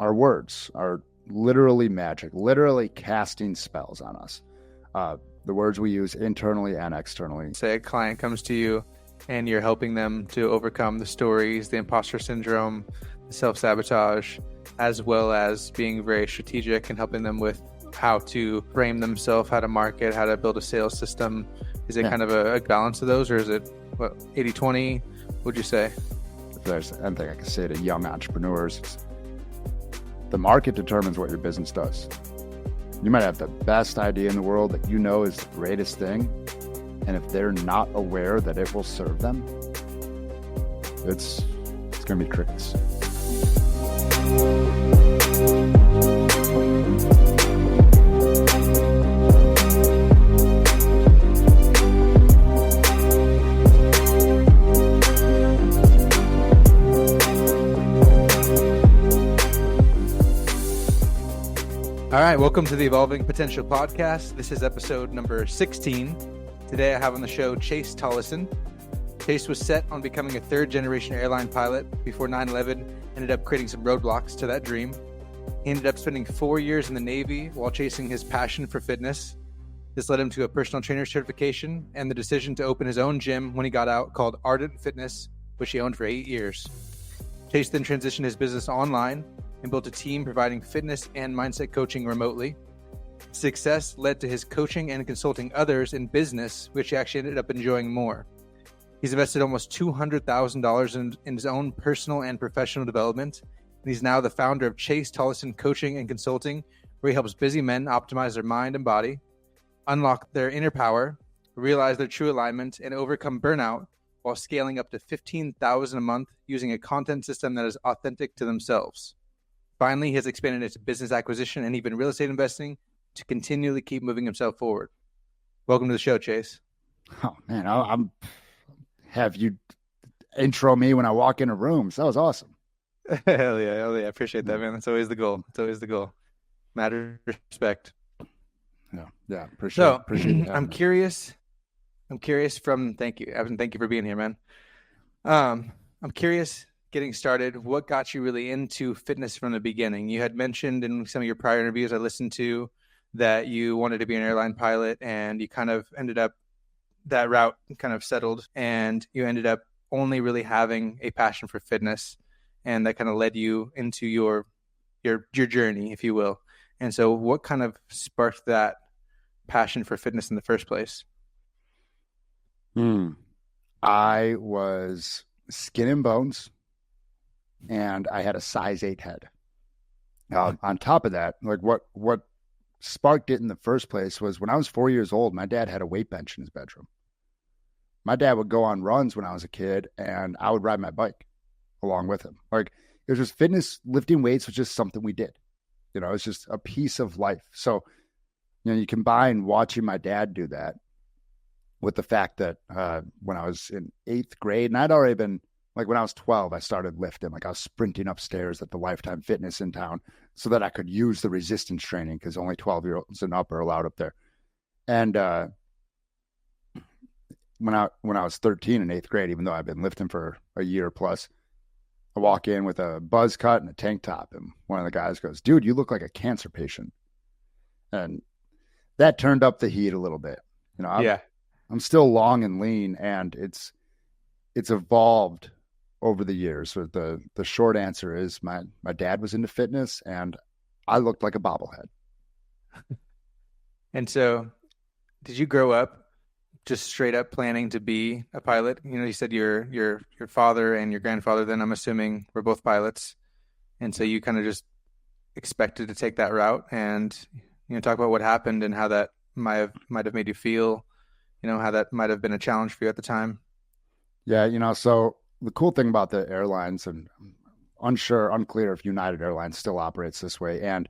our words are literally magic, literally casting spells on us. The words we use internally and externally. Say a client comes to you and you're helping them to overcome the stories, the imposter syndrome, the self-sabotage, as well as being very strategic and helping them with how to frame themselves, how to market, how to build a sales system. Is it kind of a balance of those, or is it 80-20? Would you say? If there's anything I can say to young entrepreneurs, the market determines what your business does. You might have the best idea in the world that you know is the greatest thing, and if they're not aware that it will serve them, it's going to be crickets. All right, welcome to the Evolving Potential Podcast. This is episode number 16. Today I have on the show Chase Tolleson. Chase was set on becoming a third-generation airline pilot before 9/11, ended up creating some roadblocks to that dream. He ended up spending 4 years in the Navy while chasing his passion for fitness. This led him to a personal trainer certification and the decision to open his own gym when he got out called Ardent Fitness, which he owned for 8 years. Chase then transitioned his business online and built a team providing fitness and mindset coaching remotely. Success led to his coaching and consulting others in business, which he actually ended up enjoying more. He's invested almost $200,000 in his own personal and professional development, and he's now the founder of Chase Tolleson Coaching and Consulting, where he helps busy men optimize their mind and body, unlock their inner power, realize their true alignment, and overcome burnout while scaling up to $15,000 a month using a content system that is authentic to themselves. Finally, he has expanded into business acquisition and even real estate investing to continually keep moving himself forward. Welcome to the show, Chase. Oh man, I'm have you intro me when I walk into rooms. That was awesome. Hell yeah. I appreciate that, man. That's always the goal. Matter, respect. Yeah. Appreciate it. I'm curious from, thank you, Evan, thank you for being here, man. I'm curious, getting started, what got you really into fitness from the beginning? You had mentioned in some of your prior interviews I listened to that you wanted to be an airline pilot, and you kind of ended up, that route kind of settled, and you ended up only really having a passion for fitness, and that kind of led you into your journey, if you will. And so what kind of sparked that passion for fitness in the first place? I was skin and bones, and I had a size 8 head. On top of that, like what sparked it in the first place was when I was 4 years old, my dad had a weight bench in his bedroom. My dad would go on runs when I was a kid, and I would ride my bike along with him. Like, it was just fitness, lifting weights was just something we did. You know, it's just a piece of life. So, you combine watching my dad do that with the fact that when I was in 8th grade, and I'd already been, like when I was 12, I started lifting. Like I was sprinting upstairs at the Lifetime Fitness in town so that I could use the resistance training because only 12-year-olds and up are allowed up there. And when I was 13 in 8th grade, even though I've been lifting for a year plus, I walk in with a buzz cut and a tank top, and one of the guys goes, "Dude, you look like a cancer patient." And that turned up the heat a little bit. You know, I'm still long and lean, and it's evolved over the years. So the short answer is my dad was into fitness, and I looked like a bobblehead. And so, did you grow up just straight up planning to be a pilot? You know, you said your father and your grandfather, then I'm assuming, were both pilots, and so you kind of just expected to take that route. And talk about what happened and how that might have made you feel. How that might have been a challenge for you at the time. Yeah, so the cool thing about the airlines, and unclear if United Airlines still operates this way, and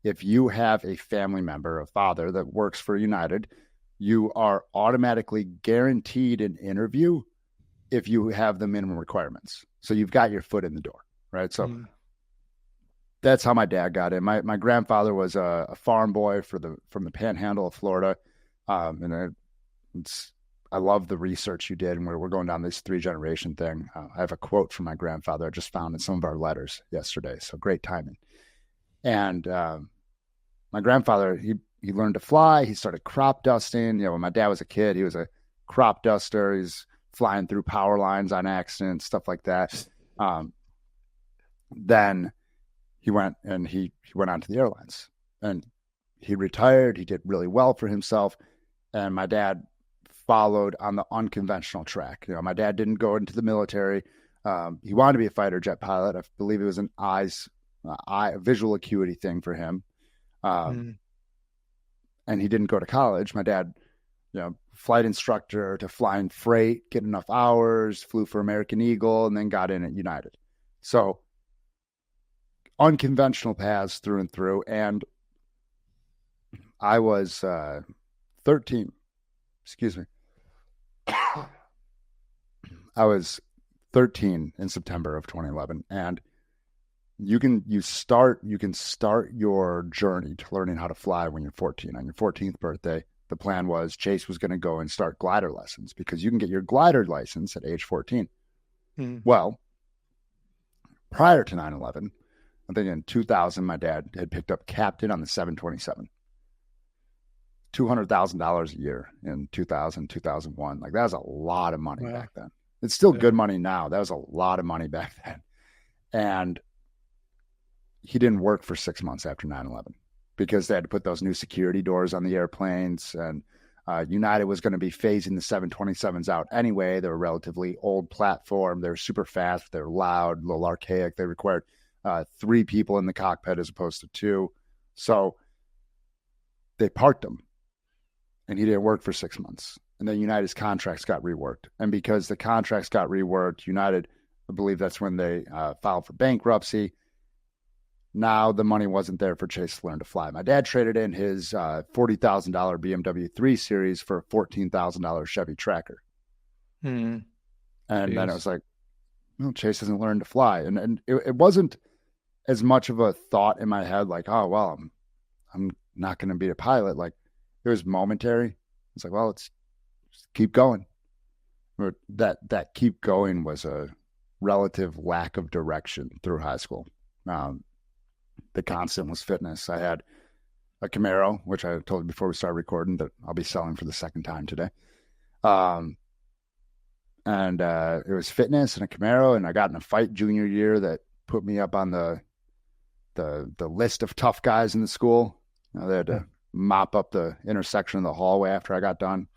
if you have a family member, a father that works for United, you are automatically guaranteed an interview if you have the minimum requirements. So you've got your foot in the door, right? So that's how my dad got in. My grandfather was a farm boy from the panhandle of Florida. And it's I love the research you did, and we're going down this 3-generation thing. I have a quote from my grandfather I just found in some of our letters yesterday. So great timing. And my grandfather, he learned to fly. He started crop dusting. When my dad was a kid, he was a crop duster. He's flying through power lines on accident, stuff like that. Then he went on to the airlines, and he retired. He did really well for himself. And my dad followed on the unconventional track. My dad didn't go into the military. He wanted to be a fighter jet pilot. I believe it was an visual acuity thing for him. And he didn't go to college. My dad, flight instructor to flying freight, get enough hours, flew for American Eagle, and then got in at United. So unconventional paths through and through. And I was 13. Excuse me. I was 13 in September of 2011, and you can start your journey to learning how to fly when you're 14. On your 14th birthday, the plan was Chase was going to go and start glider lessons, because you can get your glider license at age 14. Well, prior to 9/11, I think in 2000, my dad had picked up captain on the 727. $200,000 a year in 2000, 2001. Like, that was a lot of money back then. It's still good money now. That was a lot of money back then. And he didn't work for 6 months after 9/11 because they had to put those new security doors on the airplanes. And United was going to be phasing the 727s out anyway. They were a relatively old platform. They were super fast. They were loud, a little archaic. They required 3 people in the cockpit as opposed to 2. So they parked him, and he didn't work for 6 months. And then United's contracts got reworked. And because the contracts got reworked, United, I believe that's when they filed for bankruptcy. Now the money wasn't there for Chase to learn to fly. My dad traded in his $40,000 BMW 3 Series for a $14,000 Chevy Tracker. And then it was like, well, Chase hasn't learned to fly. And it wasn't as much of a thought in my head like, oh, well, I'm not going to be a pilot. Like, it was momentary. It's like, well, let's just keep going. But that keep going was a relative lack of direction through high school. The constant was fitness. I had a Camaro, which I told you before we started recording that I'll be selling for the second time today. And it was fitness and a Camaro, and I got in a fight junior year that put me up on the list of tough guys in the school. They had to mop up the intersection of the hallway after I got done.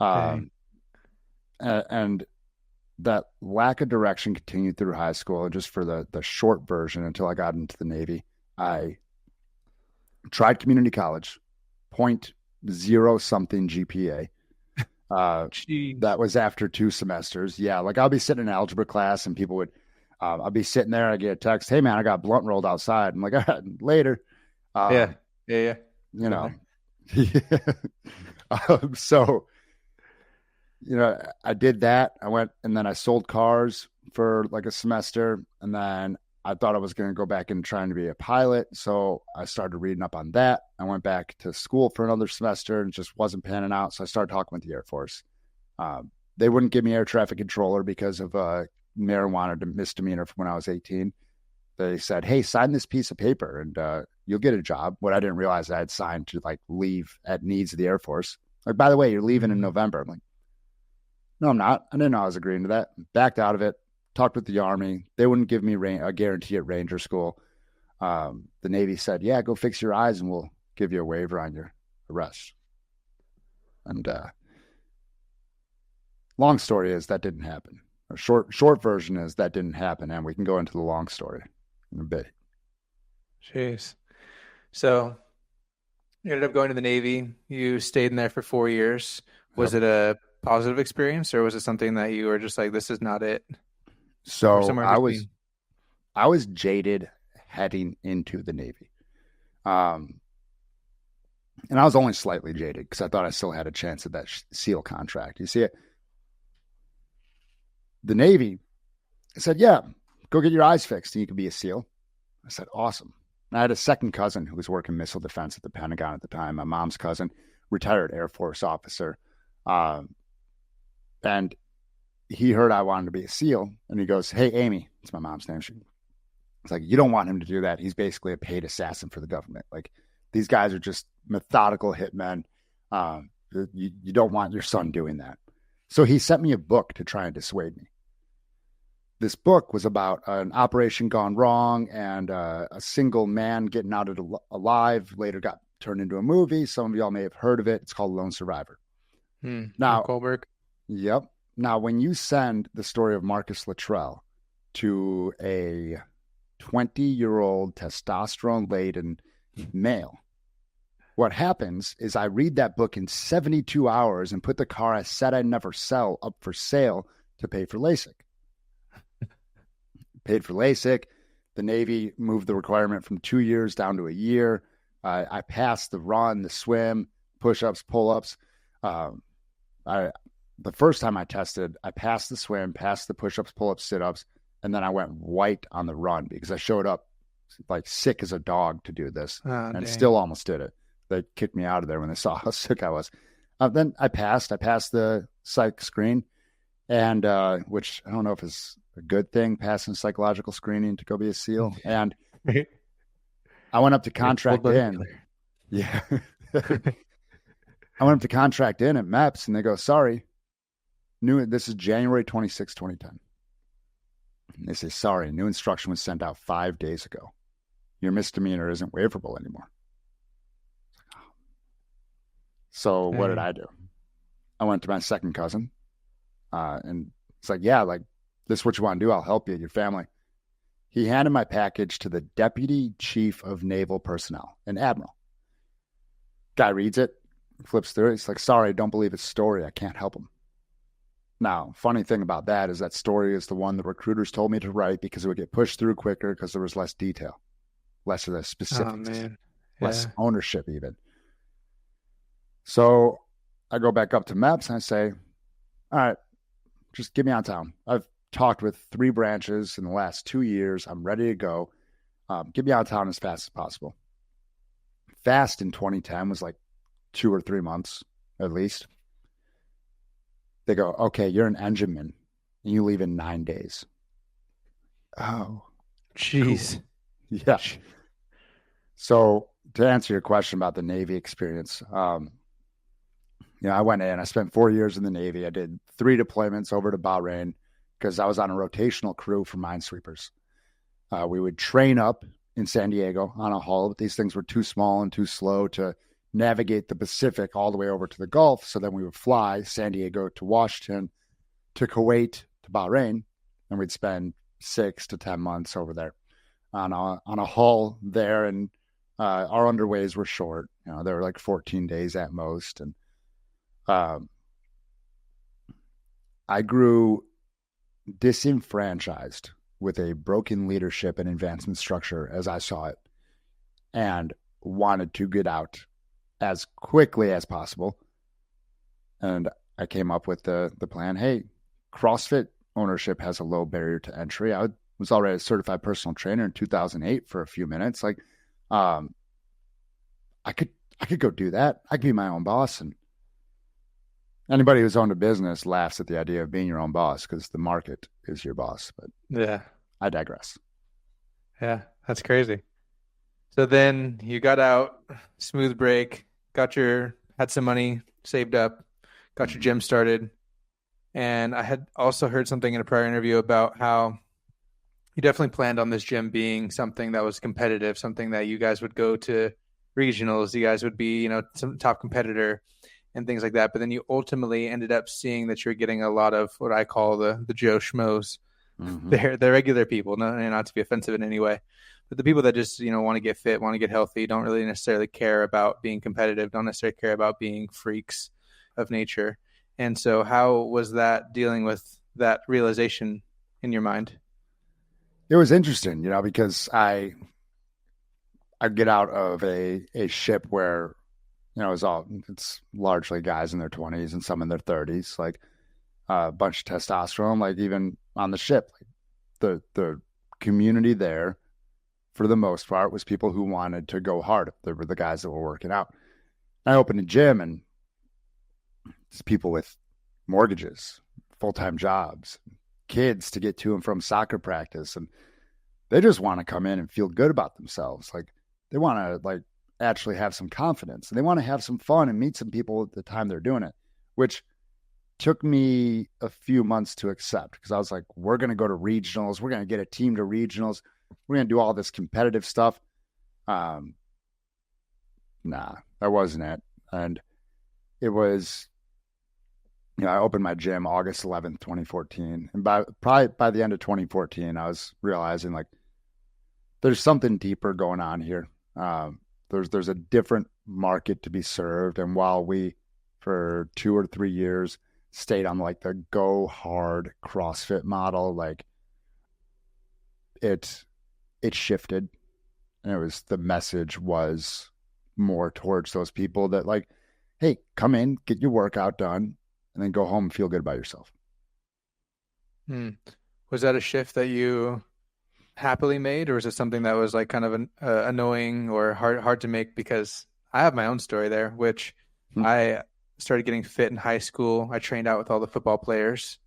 And that lack of direction continued through high school. And just for the short version, until I got into the Navy, I tried community college, 0.0 something GPA. That was after 2 semesters. Yeah. Like, I'll be sitting in algebra class and people would, I'll be sitting there. I get a text, "Hey man, I got blunt rolled outside." I'm like, "All right, later." Yeah. You know, so, I did that. I went, and then I sold cars for like a semester. And then I thought I was going to go back and trying to be a pilot. So I started reading up on that. I went back to school for another semester and it just wasn't panning out. So I started talking with the Air Force. They wouldn't give me air traffic controller because of marijuana misdemeanor from when I was 18. They said, "Hey, sign this piece of paper and you'll get a job." What I didn't realize, I had signed to like leave at needs of the Air Force. Like, "By the way, you're leaving in November." I'm like, "No, I'm not." I didn't know I was agreeing to that. Backed out of it. Talked with the Army. They wouldn't give me a guarantee at Ranger School. The Navy said, "Yeah, go fix your eyes and we'll give you a waiver on your arrest." And long story is that didn't happen. Or short version is that didn't happen, and we can go into the long story in a bit. Jeez. So you ended up going to the Navy. You stayed in there for 4 years. Was it a positive experience, or was it something that you were just like, "This is not it"? So I was jaded heading into the Navy. And I was only slightly jaded because I thought I still had a chance at that SEAL contract. You see it? The Navy said, "Yeah, go get your eyes fixed and you can be a SEAL." I said, "Awesome." And I had a second cousin who was working missile defense at the Pentagon at the time. My mom's cousin, retired Air Force officer. And he heard I wanted to be a SEAL, and he goes, "Hey, Amy," it's my mom's name. It's like, "You don't want him to do that. He's basically a paid assassin for the government. Like, these guys are just methodical hitmen. You don't want your son doing that." So he sent me a book to try and dissuade me. This book was about an operation gone wrong and a single man getting out of it alive. Later got turned into a movie. Some of y'all may have heard of it. It's called Lone Survivor. Now, Kohlberg. Yep. Now, when you send the story of Marcus Luttrell to a 20-year-old testosterone-laden male, what happens is I read that book in 72 hours and put the car I said I'd never sell up for sale to pay for LASIK. Paid for LASIK. The Navy moved the requirement from 2 years down to a year. I passed the run, the swim, push-ups, pull-ups. The first time I tested, I passed the swim, passed the push-ups, pull-ups, sit-ups, and then I went white on the run because I showed up like sick as a dog to do this, and dang. Still almost did it. They kicked me out of there when they saw how sick I was. Then I passed the psych screen, and which I don't know if it's a good thing, passing psychological screening to go be a SEAL. And I went up to contract in. Yeah. I went up to contract in at MEPS, and they go, "Sorry. This is January 26, 2010. And they say, "Sorry, new instruction was sent out 5 days ago. Your misdemeanor isn't waiverable anymore." So what did I do? I went to my second cousin, and it's like, "Yeah, like, this is what you want to do. I'll help you, your family." He handed my package to the Deputy Chief of Naval Personnel, an admiral. Guy reads it, flips through it. He's like, "Sorry, don't believe his story. I can't help him." Now, funny thing about that is that story is the one the recruiters told me to write because it would get pushed through quicker because there was less detail, less of the specifics, less ownership even. So I go back up to MEPS and I say, "All right, just get me on town. I've talked with 3 branches in the last 2 years. I'm ready to go. Get me on town as fast as possible." Fast in 2010 was like 2 or 3 months at least. They go, "Okay, you're an engineman and you leave in 9 days." Oh, jeez. Cool. Yeah. So to answer your question about the Navy experience, I went in, I spent 4 years in the Navy. I did 3 deployments over to Bahrain because I was on a rotational crew for minesweepers. We would train up in San Diego on a hull, but these things were too small and too slow to navigate the Pacific all the way over to the Gulf. So then we would fly San Diego to Washington, to Kuwait, to Bahrain, and we'd spend 6 to 10 months over there on a hull there. And our underways were short. They were like 14 days at most. And I grew disenfranchised with a broken leadership and advancement structure as I saw it, and wanted to get out as quickly as possible. And I came up with the plan. Hey, CrossFit ownership has a low barrier to entry. I was already a certified personal trainer in 2008 for a few minutes. Like, I could go do that. I could be my own boss. And anybody who's owned a business laughs at the idea of being your own boss because the market is your boss. But yeah, I digress. Yeah, that's crazy. So then you got out, smooth break, had some money saved up, got your gym started. And I had also heard something in a prior interview about how you definitely planned on this gym being something that was competitive, something that you guys would go to regionals, you guys would be, some top competitor and things like that. But then you ultimately ended up seeing that you're getting a lot of what I call the Joe Schmoes. Mm-hmm. They're regular people, not to be offensive in any way, but the people that just, want to get fit, want to get healthy, don't really necessarily care about being competitive, don't necessarily care about being freaks of nature. And so how was that dealing with that realization in your mind? It was interesting, because I get out of a ship where, it's largely guys in their 20s and some in their 30s, like a bunch of testosterone, like even on the ship, like the community there for the most part was people who wanted to go hard. They were the guys that were working out. I opened a gym and it's people with mortgages, full-time jobs, kids to get to and from soccer practice, and they just want to come in and feel good about themselves. Like they want to like actually have some confidence, and they want to have some fun and meet some people at the time they're doing it, which took me a few months to accept, because I was like, we're going to go to regionals. We're going to get a team to regionals. We're going to do all this competitive stuff. Nah, that wasn't it. And it was, I opened my gym August 11th, 2014. And probably by the end of 2014, I was realizing like there's something deeper going on here. There's a different market to be served. And while we, for 2 or 3 years, stayed on like the go hard CrossFit model, like it shifted, and the message was more towards those people that like, hey, come in, get your workout done, and then go home and feel good about yourself. Was that a shift that you happily made, or was it something that was like kind of annoying or hard to make? Because I have my own story there, which I started getting fit in high school. I trained out with all the football players,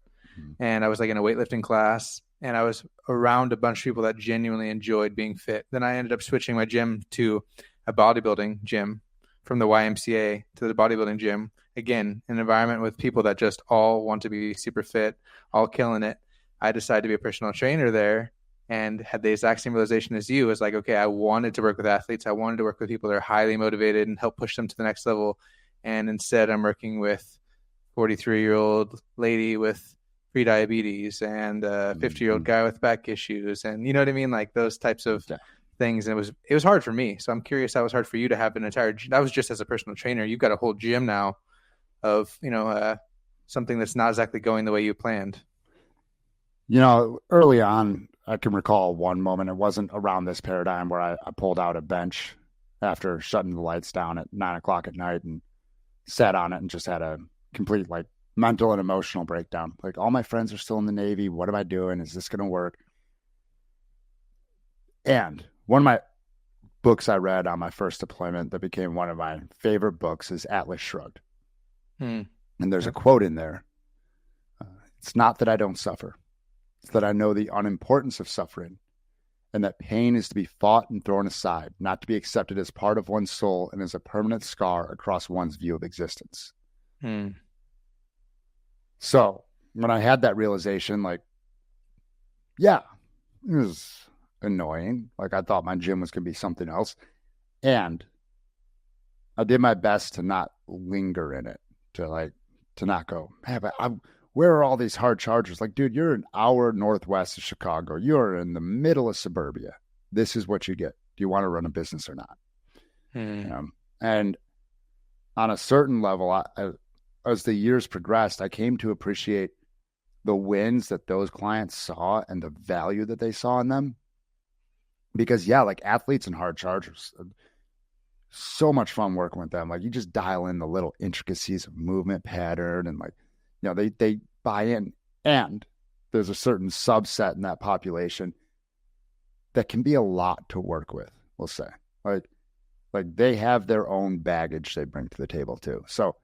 and I was like in a weightlifting class, and I was around a bunch of people that genuinely enjoyed being fit. Then I ended up switching my gym to a bodybuilding gym, from the YMCA to the bodybuilding gym. Again, an environment with people that just all want to be super fit, all killing it. I decided to be a personal trainer there, and had the exact same realization as you. It's like, okay, I wanted to work with athletes. I wanted to work with people that are highly motivated and help push them to the next level. And instead I'm working with 43-year-old lady with pre-diabetes and a 50-year-old guy with back issues. And you know what I mean? Like those types of things. And it was hard for me. So I'm curious how it was hard for you to have an entire, that was just as a personal trainer. You've got a whole gym now of, something that's not exactly going the way you planned. Early on, I can recall one moment. It wasn't around this paradigm where I pulled out a bench after shutting the lights down at 9:00 at night and sat on it and just had a complete like mental and emotional breakdown. Like, all my friends are still in the Navy. What am I doing? Is this going to work? And one of my books I read on my first deployment that became one of my favorite books is Atlas Shrugged. And there's a quote in there. It's not that I don't suffer. It's that I know the unimportance of suffering, and that pain is to be fought and thrown aside, not to be accepted as part of one's soul and as a permanent scar across one's view of existence. So when I had that realization, like, yeah, it was annoying. Like, I thought my gym was going to be something else. And I did my best to not linger in it, to not go, man, but where are all these hard chargers? Like, dude, you're an hour northwest of Chicago. You're in the middle of suburbia. This is what you get. Do you want to run a business or not? And on a certain level, as the years progressed, I came to appreciate the wins that those clients saw and the value that they saw in them. Because, yeah, like athletes and hard chargers, so much fun working with them. Like, you just dial in the little intricacies of movement pattern, and like, they buy in. And there's a certain subset in that population that can be a lot to work with, we'll say. Like they have their own baggage they bring to the table too. So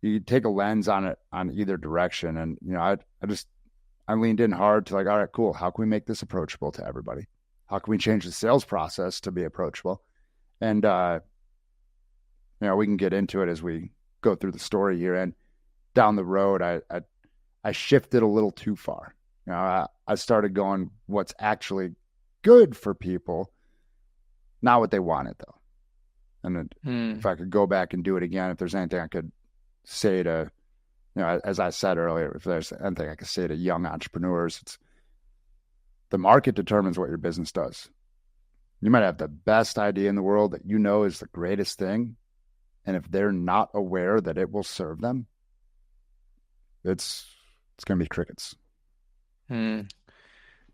you take a lens on it on either direction. And, I leaned in hard to like, all right, cool. How can we make this approachable to everybody? How can we change the sales process to be approachable? And, we can get into it as we go through the story here. And down the road, I shifted a little too far. I started going, what's actually good for people, not what they wanted, though. And if I could go back and do it again, if there's anything I could say to, as I said earlier, if there's anything I could say to young entrepreneurs, it's the market determines what your business does. You might have the best idea in the world that is the greatest thing. And if they're not aware that it will serve them, it's going to be crickets. Yeah,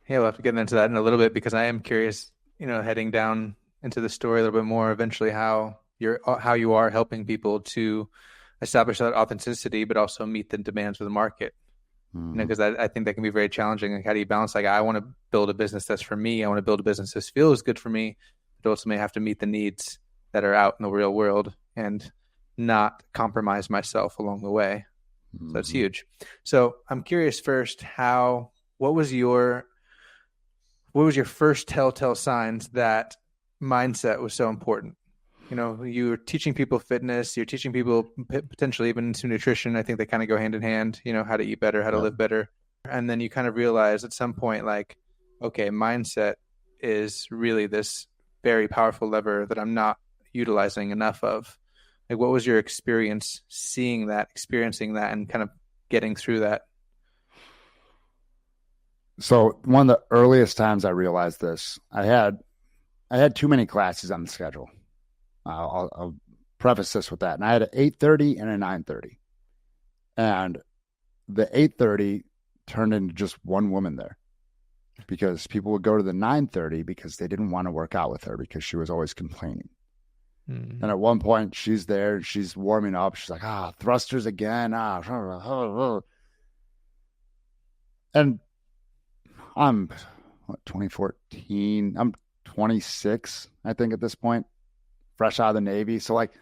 we'll have to get into that in a little bit, because I am curious, heading down into the story a little bit more eventually, how you are helping people to establish that authenticity, but also meet the demands of the market. Because I think that can be very challenging. Like, how do you balance? Like, I want to build a business that's for me. I want to build a business that feels good for me, but also may have to meet the needs that are out in the real world and not compromise myself along the way. So that's huge. So I'm curious first, what was your first telltale signs that mindset was so important? You know, you're teaching people fitness, you're teaching people potentially even into nutrition. I think they kind of go hand in hand, you know, how to eat better, how to live better. And then you kind of realize at some point, like, okay, mindset is really this very powerful lever that I'm not utilizing enough of. Like, what was your experience seeing that, experiencing that, and kind of getting through that? So one of the earliest times I realized this, I had too many classes on the schedule. I'll preface this with that. And I had an 8:30 and a 9:30. And the 8:30 turned into just one woman there because people would go to the 9:30 because they didn't want to work out with her because she was always complaining. And at one point she's there, she's warming up. She's like, thrusters again. And I'm 2014. I'm 26, I think, at this point, fresh out of the Navy. So, like,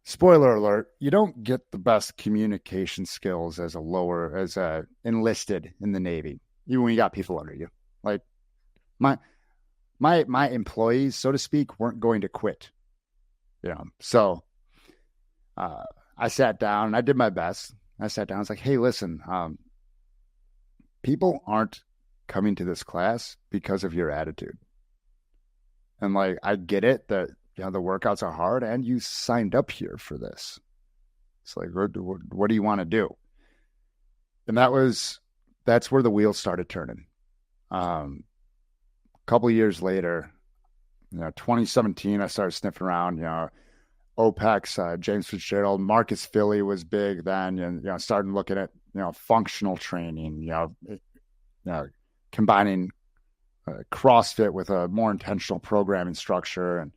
spoiler alert, you don't get the best communication skills as a enlisted in the Navy, even when you got people under you. Like, my employees, so to speak, weren't going to quit. You know, so I sat down and I did my best. I sat down. I was like, hey, listen, people aren't coming to this class because of your attitude. And like, I get it that, you know, the workouts are hard and you signed up here for this. It's like, what do you want to do? And that's where the wheels started turning. A couple of years later, 2017, I started sniffing around, OPEX, James Fitzgerald, Marcus Philly was big then, and, started looking at, functional training, combining CrossFit with a more intentional programming structure. And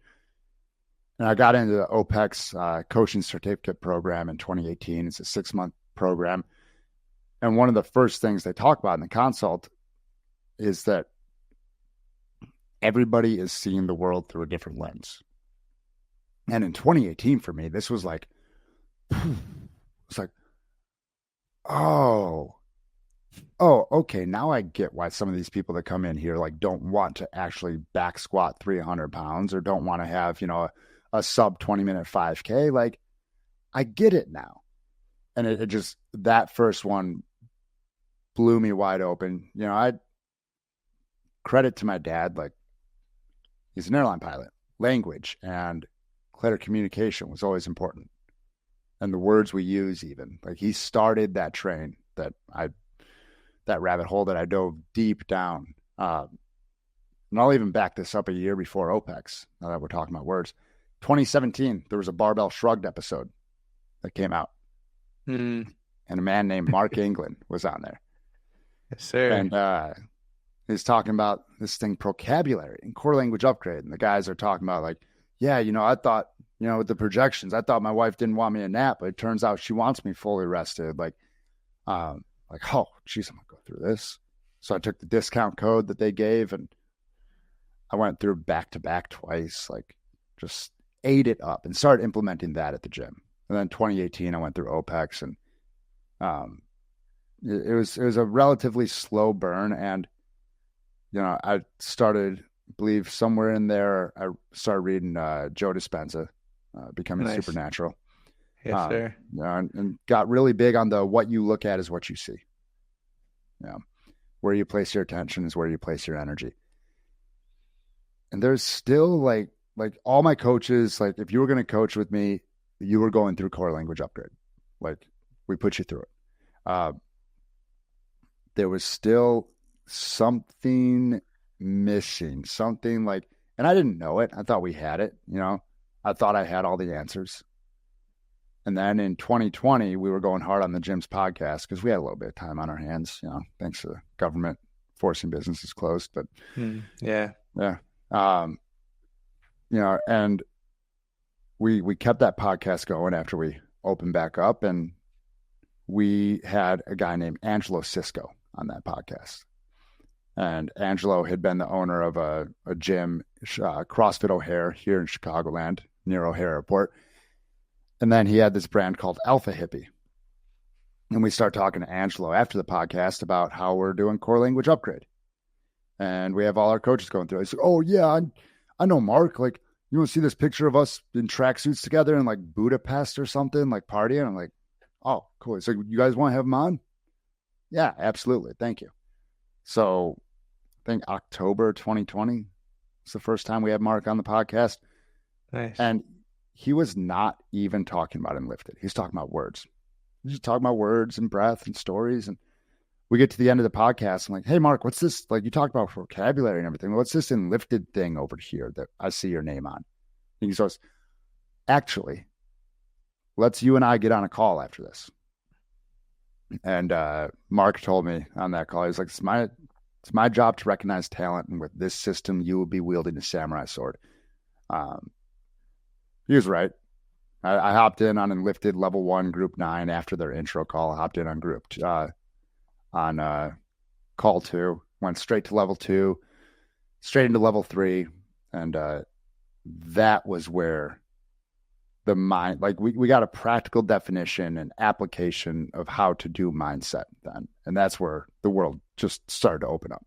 I got into the OPEX coaching certificate program in 2018. It's a 6-month program. And one of the first things they talk about in the consult is that everybody is seeing the world through a different lens. And in 2018, for me, this was like, it's like, oh, okay. Now I get why some of these people that come in here like don't want to actually back squat 300 pounds or don't want to have, a sub 20-minute 5K. Like, I get it now. And it just, that first one blew me wide open. I credit to my dad, like, he's an airline pilot. Language and clear communication was always important. And the words we use, even, like, he started that train that rabbit hole that I dove deep down. And I'll even back this up a year before OPEX, now that we're talking about words. 2017, there was a Barbell Shrugged episode that came out. And a man named Mark England was on there. Yes, sir. And he's talking about this thing, vocabulary and core language upgrade. And the guys are talking about, like, yeah, I thought, with the projections, I thought my wife didn't want me a nap, but it turns out she wants me fully rested. Like, oh, geez, I'm going to go through this. So I took the discount code that they gave and I went through back to back twice, like, just ate it up and started implementing that at the gym. And then 2018, I went through OPEX and it was a relatively slow burn. And, I started, I believe somewhere in there, I started reading Joe Dispenza, Becoming Supernatural. Yes, sir. And got really big on the what you look at is what you see. Where you place your attention is where you place your energy. And there's still like all my coaches, like, if you were going to coach with me, you were going through core language upgrade. Like, we put you through it. There was still something missing, something like, and I didn't know it. I thought we had it, I thought I had all the answers. And then in 2020, we were going hard on the gym's podcast because we had a little bit of time on our hands, thanks to the government forcing businesses closed. But yeah. And we kept that podcast going after we opened back up, and we had a guy named Angelo Cisco on that podcast. And Angelo had been the owner of a gym, CrossFit O'Hare, here in Chicagoland, near O'Hare Airport. And then he had this brand called Alpha Hippie. And we start talking to Angelo after the podcast about how we're doing core language upgrade. And we have all our coaches going through it. He's like, oh, yeah, I know Mark. Like, you want to see this picture of us in tracksuits together in like Budapest or something, like partying? I'm like, oh, cool. So you guys want to have him on? Yeah, absolutely. Thank you. So I think October 2020 was the first time we had Mark on the podcast. Nice. And he was not even talking about Enlifted. He's talking about words. He's just talking about words and breath and stories. And we get to the end of the podcast. I'm like, hey, Mark, what's this? Like, you talked about vocabulary and everything. What's this Enlifted thing over here that I see your name on? And he goes, actually, let's you and I get on a call after this. And Mark told me on that call, he's like, it's my job to recognize talent. And with this system, you will be wielding a samurai sword. He was right. I hopped in on Enlifted level 1, group 9 after their intro call. I hopped in on call 2, went straight to level 2, straight into level 3. And that was where the mind, like we got a practical definition and application of how to do mindset then. And that's where the world just started to open up.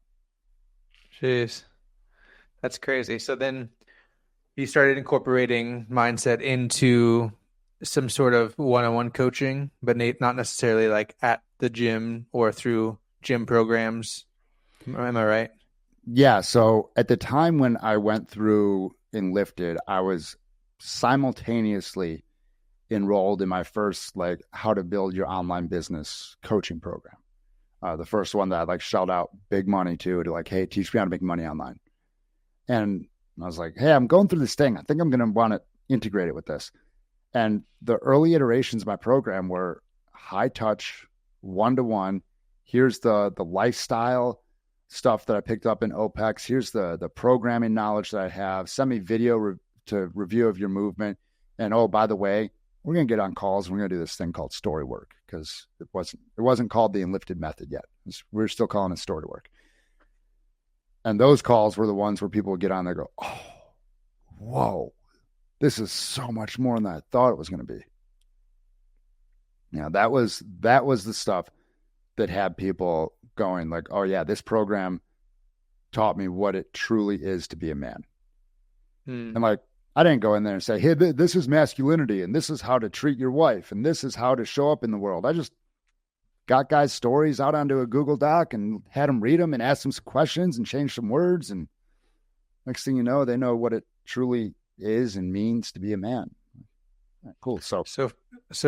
Jeez. That's crazy. So then you started incorporating mindset into some sort of one-on-one coaching, but not necessarily like at the gym or through gym programs. Am I right? Yeah. So at the time when I went through Enlifted, I was simultaneously enrolled in my first like how to build your online business coaching program. The first one that I like shelled out big money to like, hey, teach me how to make money online. And I was like, hey, I'm going through this thing. I think I'm going to want to integrate it with this. And the early iterations of my program were high touch, one-to-one. Here's the lifestyle stuff that I picked up in OPEX. Here's the programming knowledge that I have. Send me video to review of your movement. And oh, by the way, we're going to get on calls. We're going to do this thing called story work because it wasn't called the Enlifted Method yet. We're still calling it story work. And those calls were the ones where people would get on there and go, oh, whoa, this is so much more than I thought it was going to be. Yeah, that was the stuff that had people going like, oh yeah, this program taught me what it truly is to be a man. And like, I didn't go in there and say, hey, this is masculinity and this is how to treat your wife and this is how to show up in the world. I just got guys' stories out onto a Google Doc and had them read them and ask them some questions and change some words. And next thing you know, they know what it truly is and means to be a man. Cool. So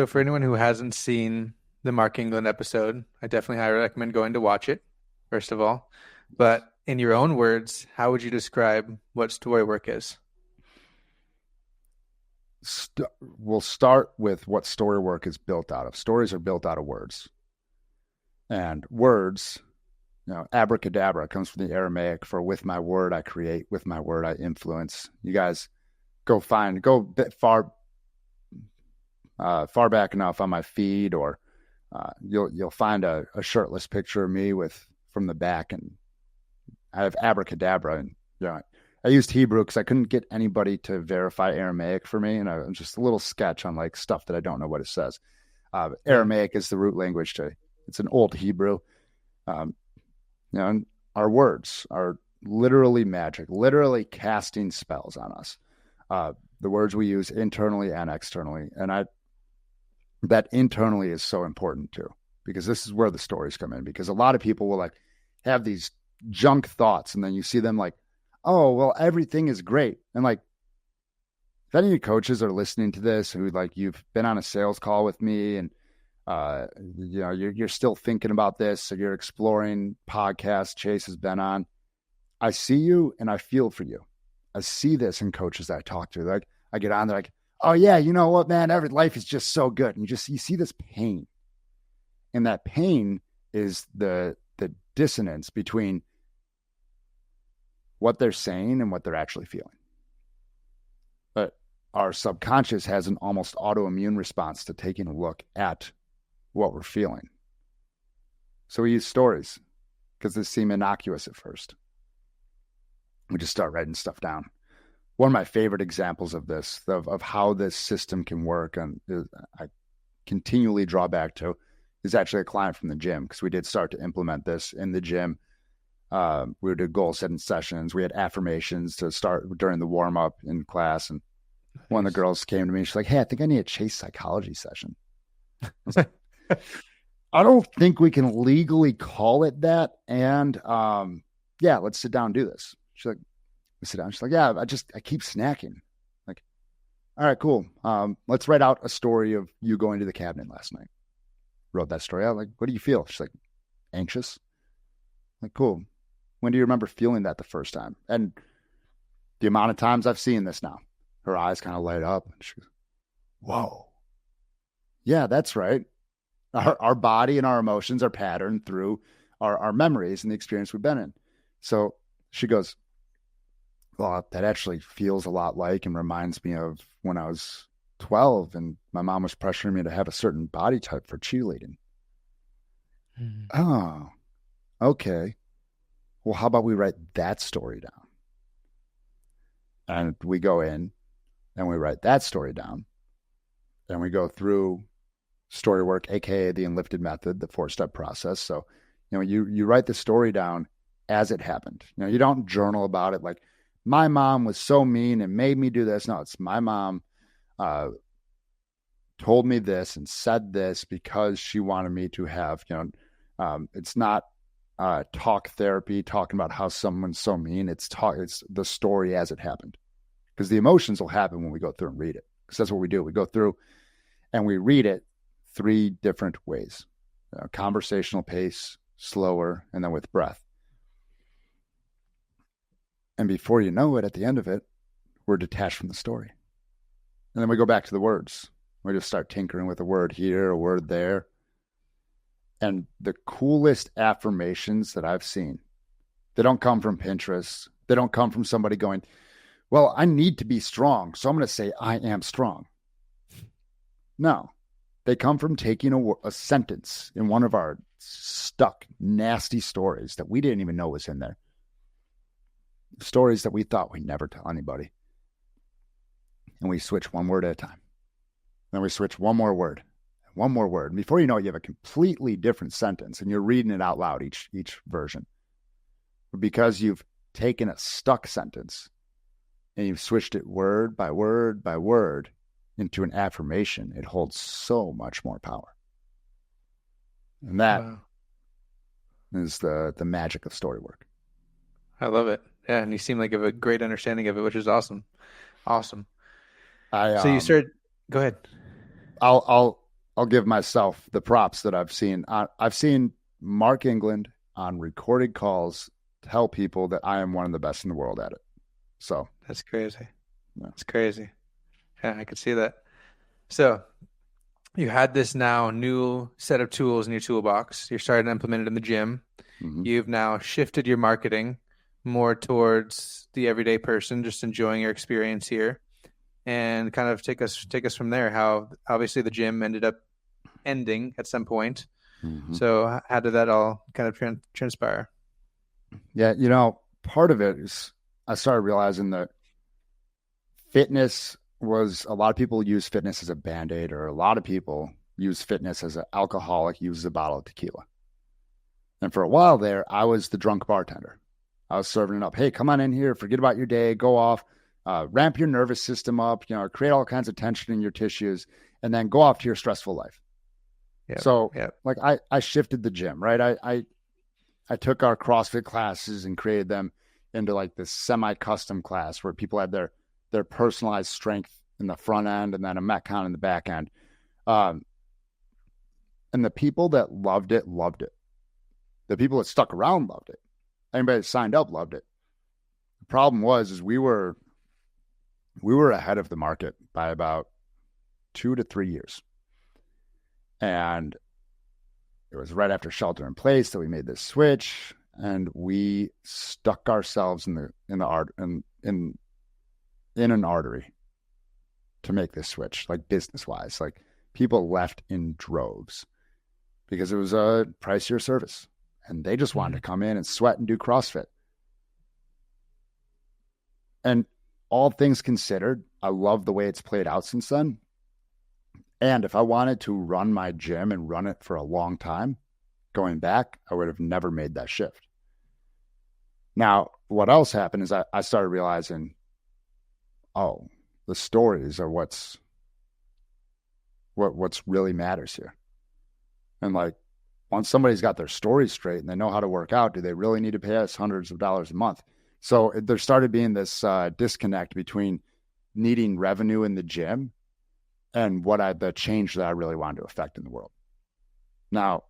for anyone who hasn't seen the Mark England episode, I definitely highly recommend going to watch it, first of all. But in your own words, how would you describe what story work is? We'll start with what story work is built out of. Stories are built out of words. And words, abracadabra comes from the Aramaic for with my word I create, with my word I influence. You guys go a bit far back enough on my feed, or you'll find a shirtless picture of me from the back, and I have abracadabra. And I used Hebrew because I couldn't get anybody to verify Aramaic for me, and I was just a little sketch on like stuff that I don't know what it says. Aramaic is the root language to. It's an old Hebrew. And our words are literally magic, literally casting spells on us. The words we use internally and externally. And that internally is so important too, because this is where the stories come in, because a lot of people will like have these junk thoughts and then you see them like, oh, well, everything is great. And like, if any of your coaches are listening to this, who like you've been on a sales call with me and you're still thinking about this, so you're exploring podcasts Chase has been on. I see you and I feel for you. I see this in coaches that I talk to. Like I get on, they're like, oh yeah, you know what, man, every life is just so good. And you see this pain. And that pain is the dissonance between what they're saying and what they're actually feeling. But our subconscious has an almost autoimmune response to taking a look at what we're feeling. So we use stories because they seem innocuous at first. We just start writing stuff down. One of my favorite examples of this, of how this system can work, and I continually draw back to, He's actually a client from the gym because we did start to implement this in the gym. We would do goal setting sessions. We had affirmations to start during the warm up in class. And one of the girls came to me. She's like, "Hey, I think I need a Chase psychology session." I was like, I don't think we can legally call it that. And yeah, let's sit down and do this. She's like, we sit down. She's like, yeah, I keep snacking. Like, all right, cool. Let's write out a story of you going to the cabinet last night. Wrote that story out. Like, what do you feel? She's like, anxious. Like, cool. When do you remember feeling that the first time? And the amount of times I've seen this now, her eyes kind of light up. And she goes, whoa. Yeah, that's right. Our body and our emotions are patterned through our memories and the experience we've been in. So she goes, well, that actually feels a lot like and reminds me of when I was 12 and my mom was pressuring me to have a certain body type for cheerleading. Mm-hmm. Oh, okay. Well, how about we write that story down? And we go in and we write that story down. And we go through story work, aka the Enlifted Method, the 4-step process. So, you write the story down as it happened. You don't journal about it like my mom was so mean and made me do this. No, it's my mom told me this and said this because she wanted me to have, it's not talk therapy talking about how someone's so mean. It's the story as it happened, because the emotions will happen when we go through and read it, because that's what we do. We go through and we read it 3 different ways: conversational pace, slower, and then with breath. And before you know it, at the end of it, we're detached from the story. And then we go back to the words. We just start tinkering with a word here, a word there. And the coolest affirmations that I've seen, they don't come from Pinterest. They don't come from somebody going, well, I need to be strong, so I'm going to say I am strong. No, they come from taking a sentence in one of our stuck, nasty stories that we didn't even know was in there. Stories that we thought we'd never tell anybody. And we switch one word at a time. Then we switch one more word. And before you know it, you have a completely different sentence and you're reading it out loud, each version. But because you've taken a stuck sentence and you've switched it word by word by word into an affirmation, it holds so much more power. And that is the magic of story work. I love it. Yeah, and you seem like you have a great understanding of it, which is awesome. Awesome. So you started. Go ahead. I'll give myself the props that I've seen. I've seen Mark England on recorded calls tell people that I am one of the best in the world at it. So that's crazy. Yeah. That's crazy. Yeah, I could see that. So you had this now new set of tools in your toolbox. You're starting to implement it in the gym. Mm-hmm. You've now shifted your marketing more towards the everyday person, just enjoying your experience here, and kind of take us from there. How obviously the gym ended up ending at some point. Mm-hmm. So how did that all kind of transpire? Yeah, part of it is I started realizing that fitness was, a lot of people use fitness as a Band-Aid, or a lot of people use fitness as an alcoholic uses a bottle of tequila. And for a while there, I was the drunk bartender. I was serving it up. Hey, come on in here. Forget about your day. Go off. Ramp your nervous system up. Create all kinds of tension in your tissues, and then go off to your stressful life. Yep, so, like, I shifted the gym, right? I took our CrossFit classes and created them into like this semi-custom class where people had their personalized strength in the front end and then a Metcon in the back end. And the people that loved it. The people that stuck around loved it. Anybody that signed up loved it. The problem was we were ahead of the market by about 2 to 3 years. And it was right after shelter in place that we made this switch, and we stuck ourselves in an artery to make this switch, like business wise. Like, people left in droves because it was a pricier service. And they just wanted to come in and sweat and do CrossFit. And all things considered, I love the way it's played out since then. And if I wanted to run my gym and run it for a long time, going back, I would have never made that shift. Now, what else happened is I started realizing, oh, the stories are what's really matters here. And like, once somebody's got their story straight and they know how to work out, do they really need to pay us hundreds of dollars a month? So there started being this disconnect between needing revenue in the gym and the change that I really wanted to affect in the world. Now,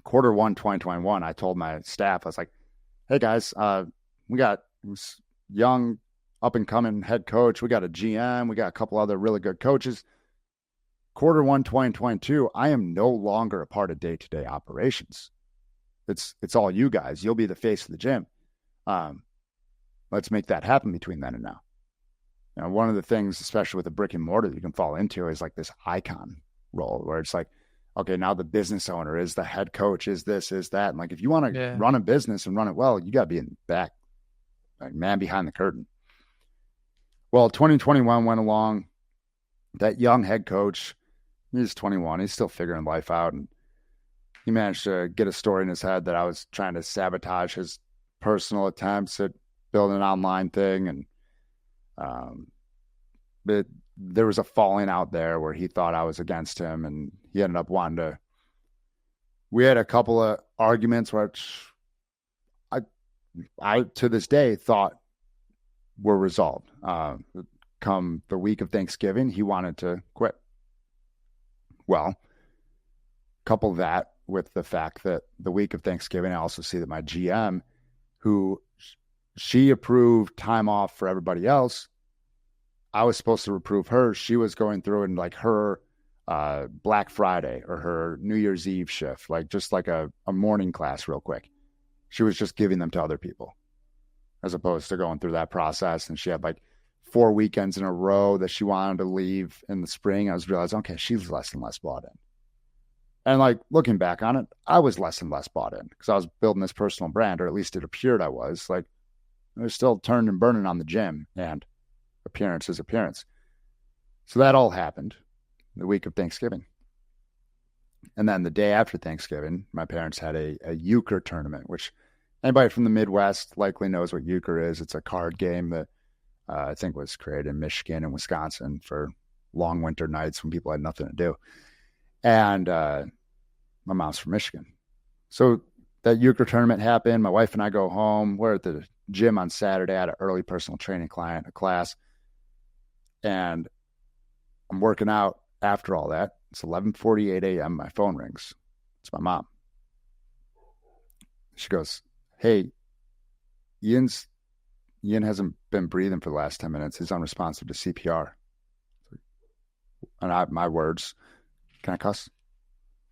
Q1 2021, I told my staff, I was like, hey guys, we got this young up and coming head coach. We got a GM. We got a couple other really good coaches. Q1 2022, I am no longer a part of day-to-day operations. It's all you guys. You'll be the face of the gym. Let's make that happen between then and now. You know, one of the things, especially with a brick and mortar, that you can fall into is like this icon role where it's like, okay, now the business owner is the head coach, is this, is that. And like, if you want to run a business and run it well, you got to be in the back, like man behind the curtain. Well, 2021 went along. That young head coach, he's 21. He's still figuring life out. And he managed to get a story in his head that I was trying to sabotage his personal attempts at building an online thing. And but there was a falling out there where he thought I was against him, and he ended up we had a couple of arguments which I to this day thought were resolved. Come the week of Thanksgiving, he wanted to quit. Well, couple that with the fact that the week of Thanksgiving, I also see that my GM, who she approved time off for everybody else, I was supposed to approve her. She was going through and like her Black Friday or her New Year's Eve shift, like just like a morning class real quick. She was just giving them to other people as opposed to going through that process. And she had like 4 weekends in a row that she wanted to leave in the spring. I was realizing, okay, she's less and less bought in. And like looking back on it, I was less and less bought in because I was building this personal brand, or at least it appeared I was. Like I was still turned and burning on the gym, and appearance is appearance. So that all happened the week of Thanksgiving. And then the day after Thanksgiving, my parents had a euchre tournament, which anybody from the Midwest likely knows what euchre is. It's a card game that I think was created in Michigan and Wisconsin for long winter nights when people had nothing to do. And my mom's from Michigan. So that euchre tournament happened. My wife and I go home. We're at the gym on Saturday. I had an early personal training class. And I'm working out after all that. It's 11:48 a.m. My phone rings. It's my mom. She goes, hey, Ian hasn't been breathing for the last 10 minutes. He's unresponsive to CPR. And my words, can I cuss?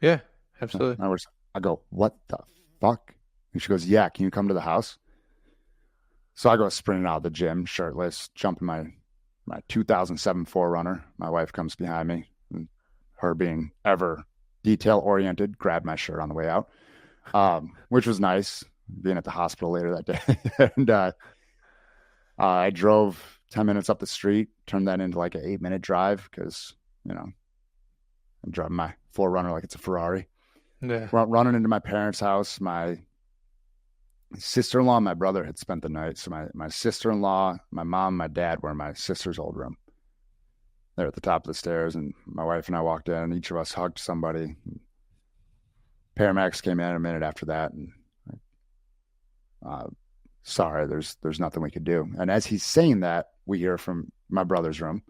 Yeah, absolutely. My words, I go, what the fuck? And she goes, yeah, can you come to the house? So I go sprinting out of the gym, shirtless, jumping my 2007 4Runner. My wife comes behind me, and her being ever detail-oriented, grabbed my shirt on the way out, which was nice, being at the hospital later that day. And I drove 10 minutes up the street, turned that into like an 8-minute drive because, you know, I'm driving my 4Runner like it's a Ferrari. Yeah. Running into my parents' house. My sister-in-law and my brother had spent the night. So my sister-in-law, my mom, my dad were in my sister's old room. They're at the top of the stairs, and my wife and I walked in, and each of us hugged somebody. Paramedics came in a minute after that, and sorry, there's nothing we could do. And as he's saying that, we hear from my brother's room,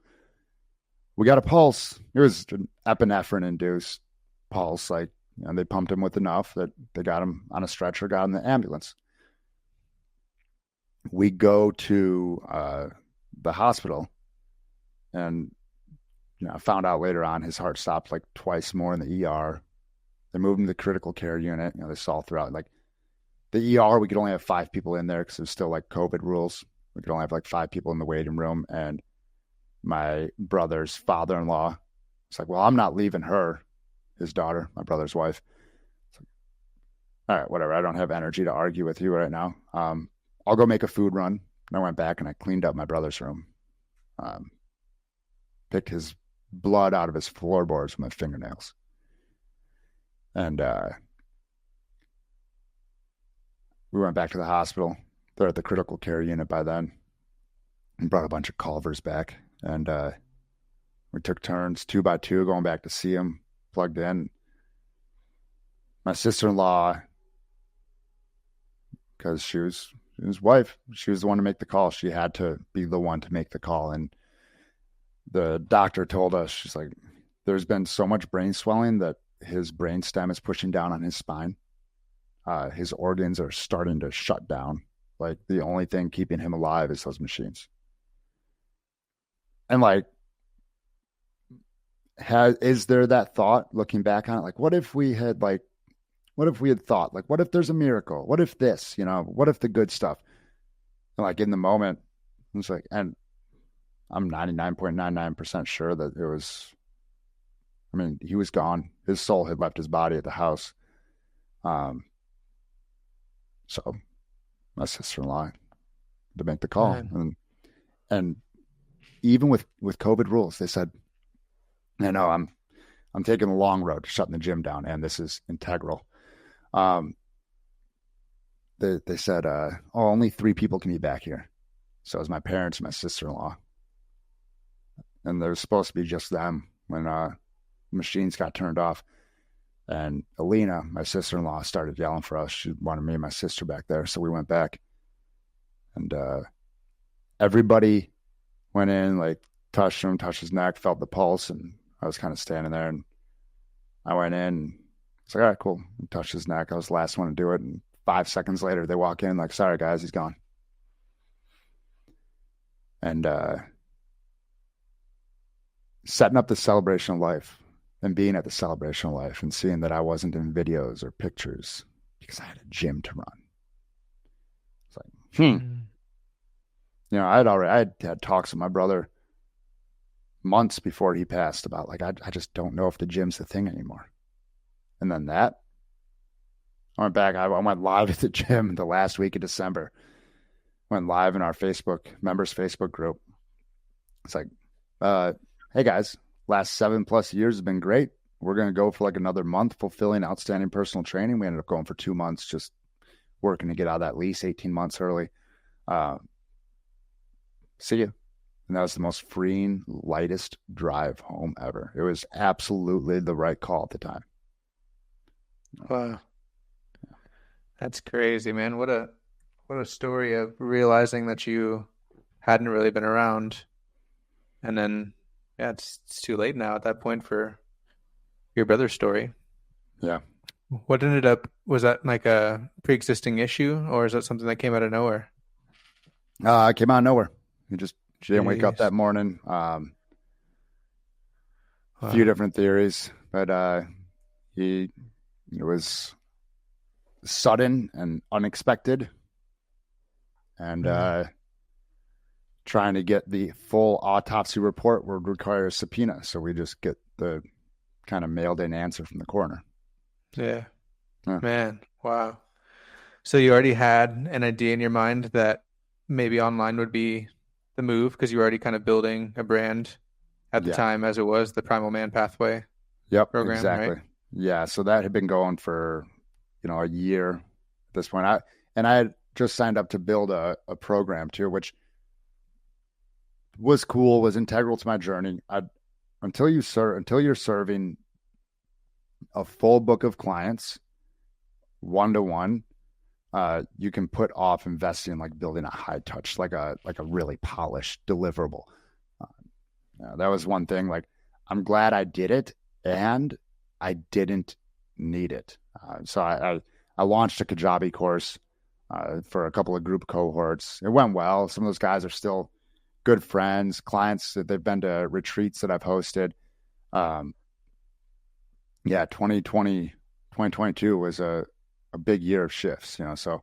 we got a pulse. It was an epinephrine-induced pulse. Like, you know, they pumped him with enough that they got him on a stretcher, got him in the ambulance. We go to the hospital, and you know, I found out later on his heart stopped like twice more in the ER. They moved him to the critical care unit. You know, they saw throughout like the ER. We could only have 5 people in there because it was still like COVID rules. We could only have like 5 people in the waiting room. And my brother's father-in-law was like, well, I'm not leaving her, his daughter, my brother's wife. Like, all right, whatever. I don't have energy to argue with you right now. I'll go make a food run. And I went back and I cleaned up my brother's room. Picked his blood out of his floorboards with my fingernails. And we went back to the hospital. They're at the critical care unit by then, and brought a bunch of Culvers back. And we took turns 2 by 2 going back to see him, plugged in. My sister-in-law, because she was his wife, she was the one to make the call. She had to be the one to make the call. And the doctor told us, she's like, there's been so much brain swelling that his brain stem is pushing down on his spine. His organs are starting to shut down. Like, the only thing keeping him alive is those machines. And like, is there that thought looking back on it? Like, what if we had thought, like, what if there's a miracle? What if this, what if the good stuff? And like, in the moment, it's like, and I'm 99.99% sure that it was, I mean, he was gone. His soul had left his body at the house. So my sister-in-law had to make the call. And even with COVID rules, they said, I'm taking the long road to shutting the gym down, and this is integral. They said, only 3 people can be back here. So it was my parents and my sister-in-law. And there was supposed to be just them when machines got turned off. And Alina, my sister-in-law, started yelling for us. She wanted me and my sister back there. So we went back. And everybody went in, like, touched him, touched his neck, felt the pulse. And I was kind of standing there. And I went in. And it's like, all right, cool. Touched his neck. I was the last one to do it. And 5 seconds later, they walk in like, sorry, guys, he's gone. And setting up the celebration of life and being at the celebration of life and seeing that I wasn't in videos or pictures because I had a gym to run. It's like, I had talks with my brother months before he passed about, like, I just don't know if the gym's the thing anymore. And then I went back. I went live at the gym the last week of December. Went live in our members Facebook group. It's like, hey guys, last 7+ years has been great. We're going to go for like another month fulfilling outstanding personal training. We ended up going for 2 months, just working to get out of that lease 18 months early. See you. And that was the most freeing, lightest drive home ever. It was absolutely the right call at the time. Wow. That's crazy, man. What a story of realizing that you hadn't really been around. And then, yeah, it's too late now at that point for your brother's story. Yeah. What was that like a pre-existing issue, or is that something that came out of nowhere? It came out of nowhere. She didn't wake up that morning. A few different theories, but it was sudden and unexpected. And trying to get the full autopsy report would require a subpoena. So we just get the kind of mailed in answer from the coroner. Yeah. Man, wow. So you already had an idea in your mind that maybe online would be the move because you were already kind of building a brand at the time, as it was the Primal Man Pathway program, exactly. Right? Yeah, so that had been going for, a year at this point. I had just signed up to build a program too, which was cool, was integral to my journey. Until you're serving a full book of clients, 1-to-1, you can put off investing in like building a high touch, like a really polished deliverable. That was one thing. Like, I'm glad I did it, and I didn't need it. So I launched a Kajabi course for a couple of group cohorts. It went well. Some of those guys are still good friends, clients that they've been to retreats that I've hosted. 2022 was a big year of shifts, so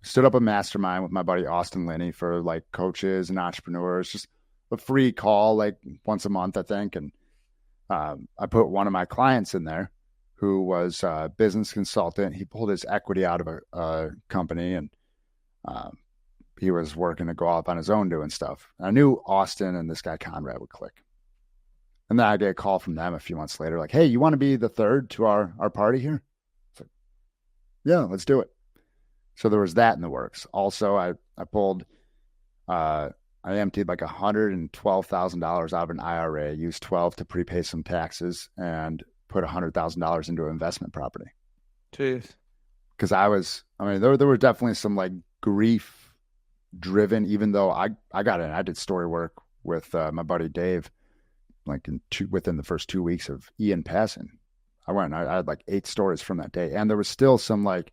stood up a mastermind with my buddy Austin Linney for like coaches and entrepreneurs, just a free call like once a month, I think. And I put one of my clients in there who was a business consultant. He pulled his equity out of a company, and he was working to go off on his own doing stuff. I knew Austin and this guy Conrad would click. And then I get a call from them a few months later, like, hey, you want to be the third to our party here? It's like, yeah, let's do it. So there was that in the works. Also, I pulled, I emptied like $112,000 out of an IRA, used 12 to prepay some taxes, and put $100,000 into an investment property. Jeez. Because there were definitely some like grief driven, even though I got in, I did story work with my buddy Dave, like within the first 2 weeks of Ian passing. I went and I had like 8 stories from that day. And there was still some like,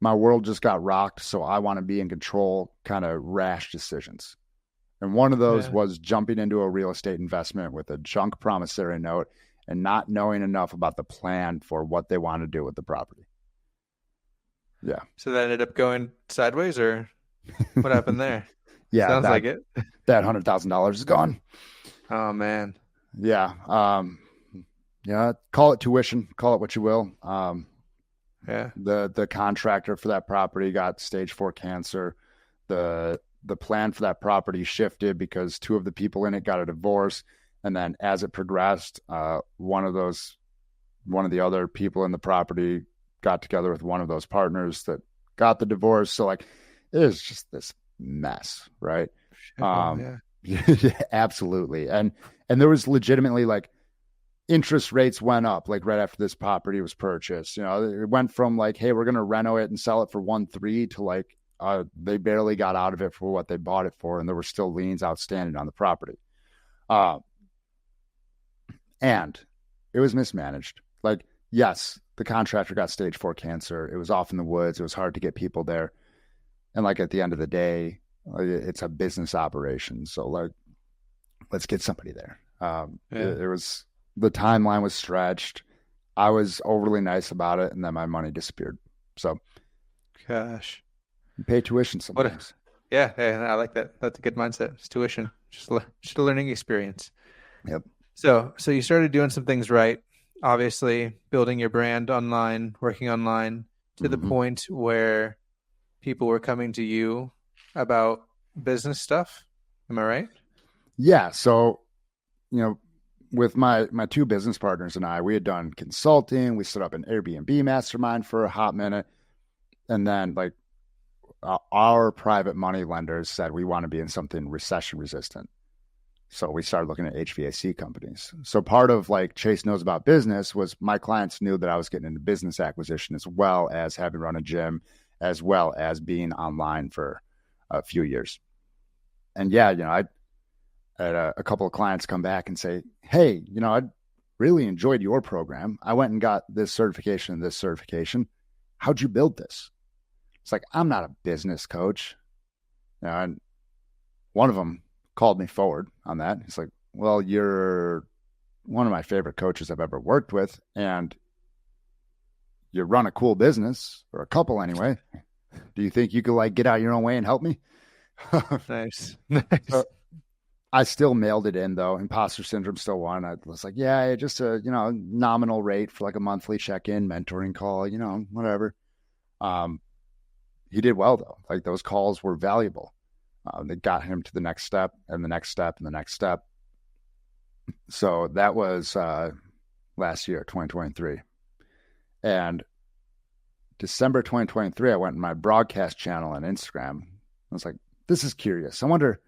my world just got rocked, so I want to be in control kind of rash decisions. And one of those was jumping into a real estate investment with a junk promissory note and not knowing enough about the plan for what they want to do with the property. Yeah. So that ended up going sideways, or what happened there? Yeah. Sounds like it. That $100,000 is gone. Oh, man. Yeah. Yeah. Call it tuition, call it what you will. Yeah. The contractor for that property got stage 4 cancer. The plan for that property shifted because 2 of the people in it got a divorce. And then as it progressed, one of the other people in the property got together with one of those partners that got the divorce. So like, it was just this mess, right? Yeah. Yeah, absolutely. And there was legitimately like, interest rates went up like right after this property was purchased. It went from like, hey, we're going to reno it and sell it for 1.3 to like, they barely got out of it for what they bought it for. And there were still liens outstanding on the property. And it was mismanaged. Like, yes, the contractor got stage 4 cancer. It was off in the woods. It was hard to get people there. And like, at the end of the day, it's a business operation. So like, let's get somebody there. It was, the timeline was stretched. I was overly nice about it, and then my money disappeared. So, gosh, you pay tuition sometimes. Yeah, I like that. That's a good mindset. It's tuition, just a learning experience. Yep. So you started doing some things right. Obviously, building your brand online, working online, to the point where people were coming to you about business stuff. Am I right? Yeah. So, with my 2 business partners and I, we had done consulting. We set up an Airbnb mastermind for a hot minute. And then like our private money lenders said, we want to be in something recession resistant. So we started looking at HVAC companies. So part of like Chase Knows About Business was my clients knew that I was getting into business acquisition, as well as having run a gym, as well as being online for a few years. And yeah, I had a couple of clients come back and say, hey, I really enjoyed your program. I went and got this certification and this certification. How'd you build this? It's like, I'm not a business coach. And one of them called me forward on that. He's like, well, you're one of my favorite coaches I've ever worked with, and you run a cool business, or a couple anyway. Do you think you could like get out your own way and help me? Nice. So, I still mailed it in though. Imposter syndrome still won. I was like, yeah, just a, nominal rate for like a monthly check-in mentoring call, whatever. He did well though. Like, those calls were valuable. They got him to the next step and the next step and the next step. So that was last year, 2023. And December 2023, I went in my broadcast channel on Instagram. I was like, this is curious. I wonder,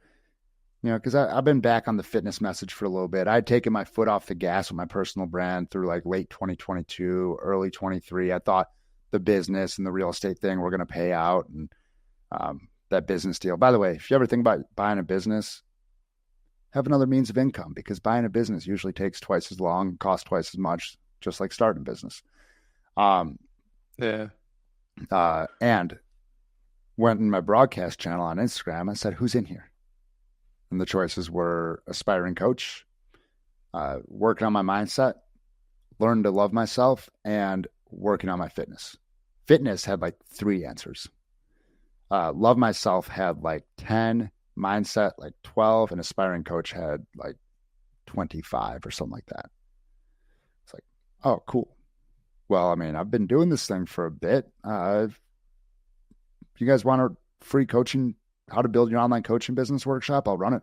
because I've been back on the fitness message for a little bit. I'd taken my foot off the gas with my personal brand through like late 2022, early 23. I thought the business and the real estate thing were going to pay out, and that business deal. By the way, if you ever think about buying a business, have another means of income, because buying a business usually takes twice as long, costs twice as much, just like starting a business. And went in my broadcast channel on Instagram. I said, who's in here? And the choices were aspiring coach, working on my mindset, learn to love myself, and working on my fitness. Fitness had like 3 answers. Love myself had like 10, mindset like 12, and aspiring coach had like 25 or something like that. It's like, oh, cool. Well, I mean, I've been doing this thing for a bit. If you guys want a free coaching, how to build your online coaching business workshop, I'll run it.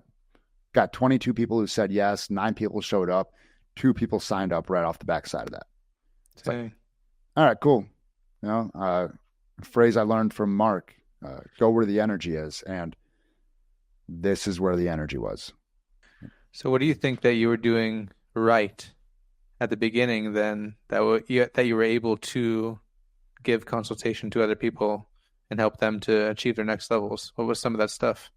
Got 22 people who said yes, 9 people showed up, 2 people signed up right off the backside of that. It's like, Dang. all right, cool. A phrase I learned from Mark, go where the energy is. And this is where the energy was. So what do you think that you were doing right at the beginning then that you were able to give consultation to other people and help them to achieve their next levels? What was some of that stuff?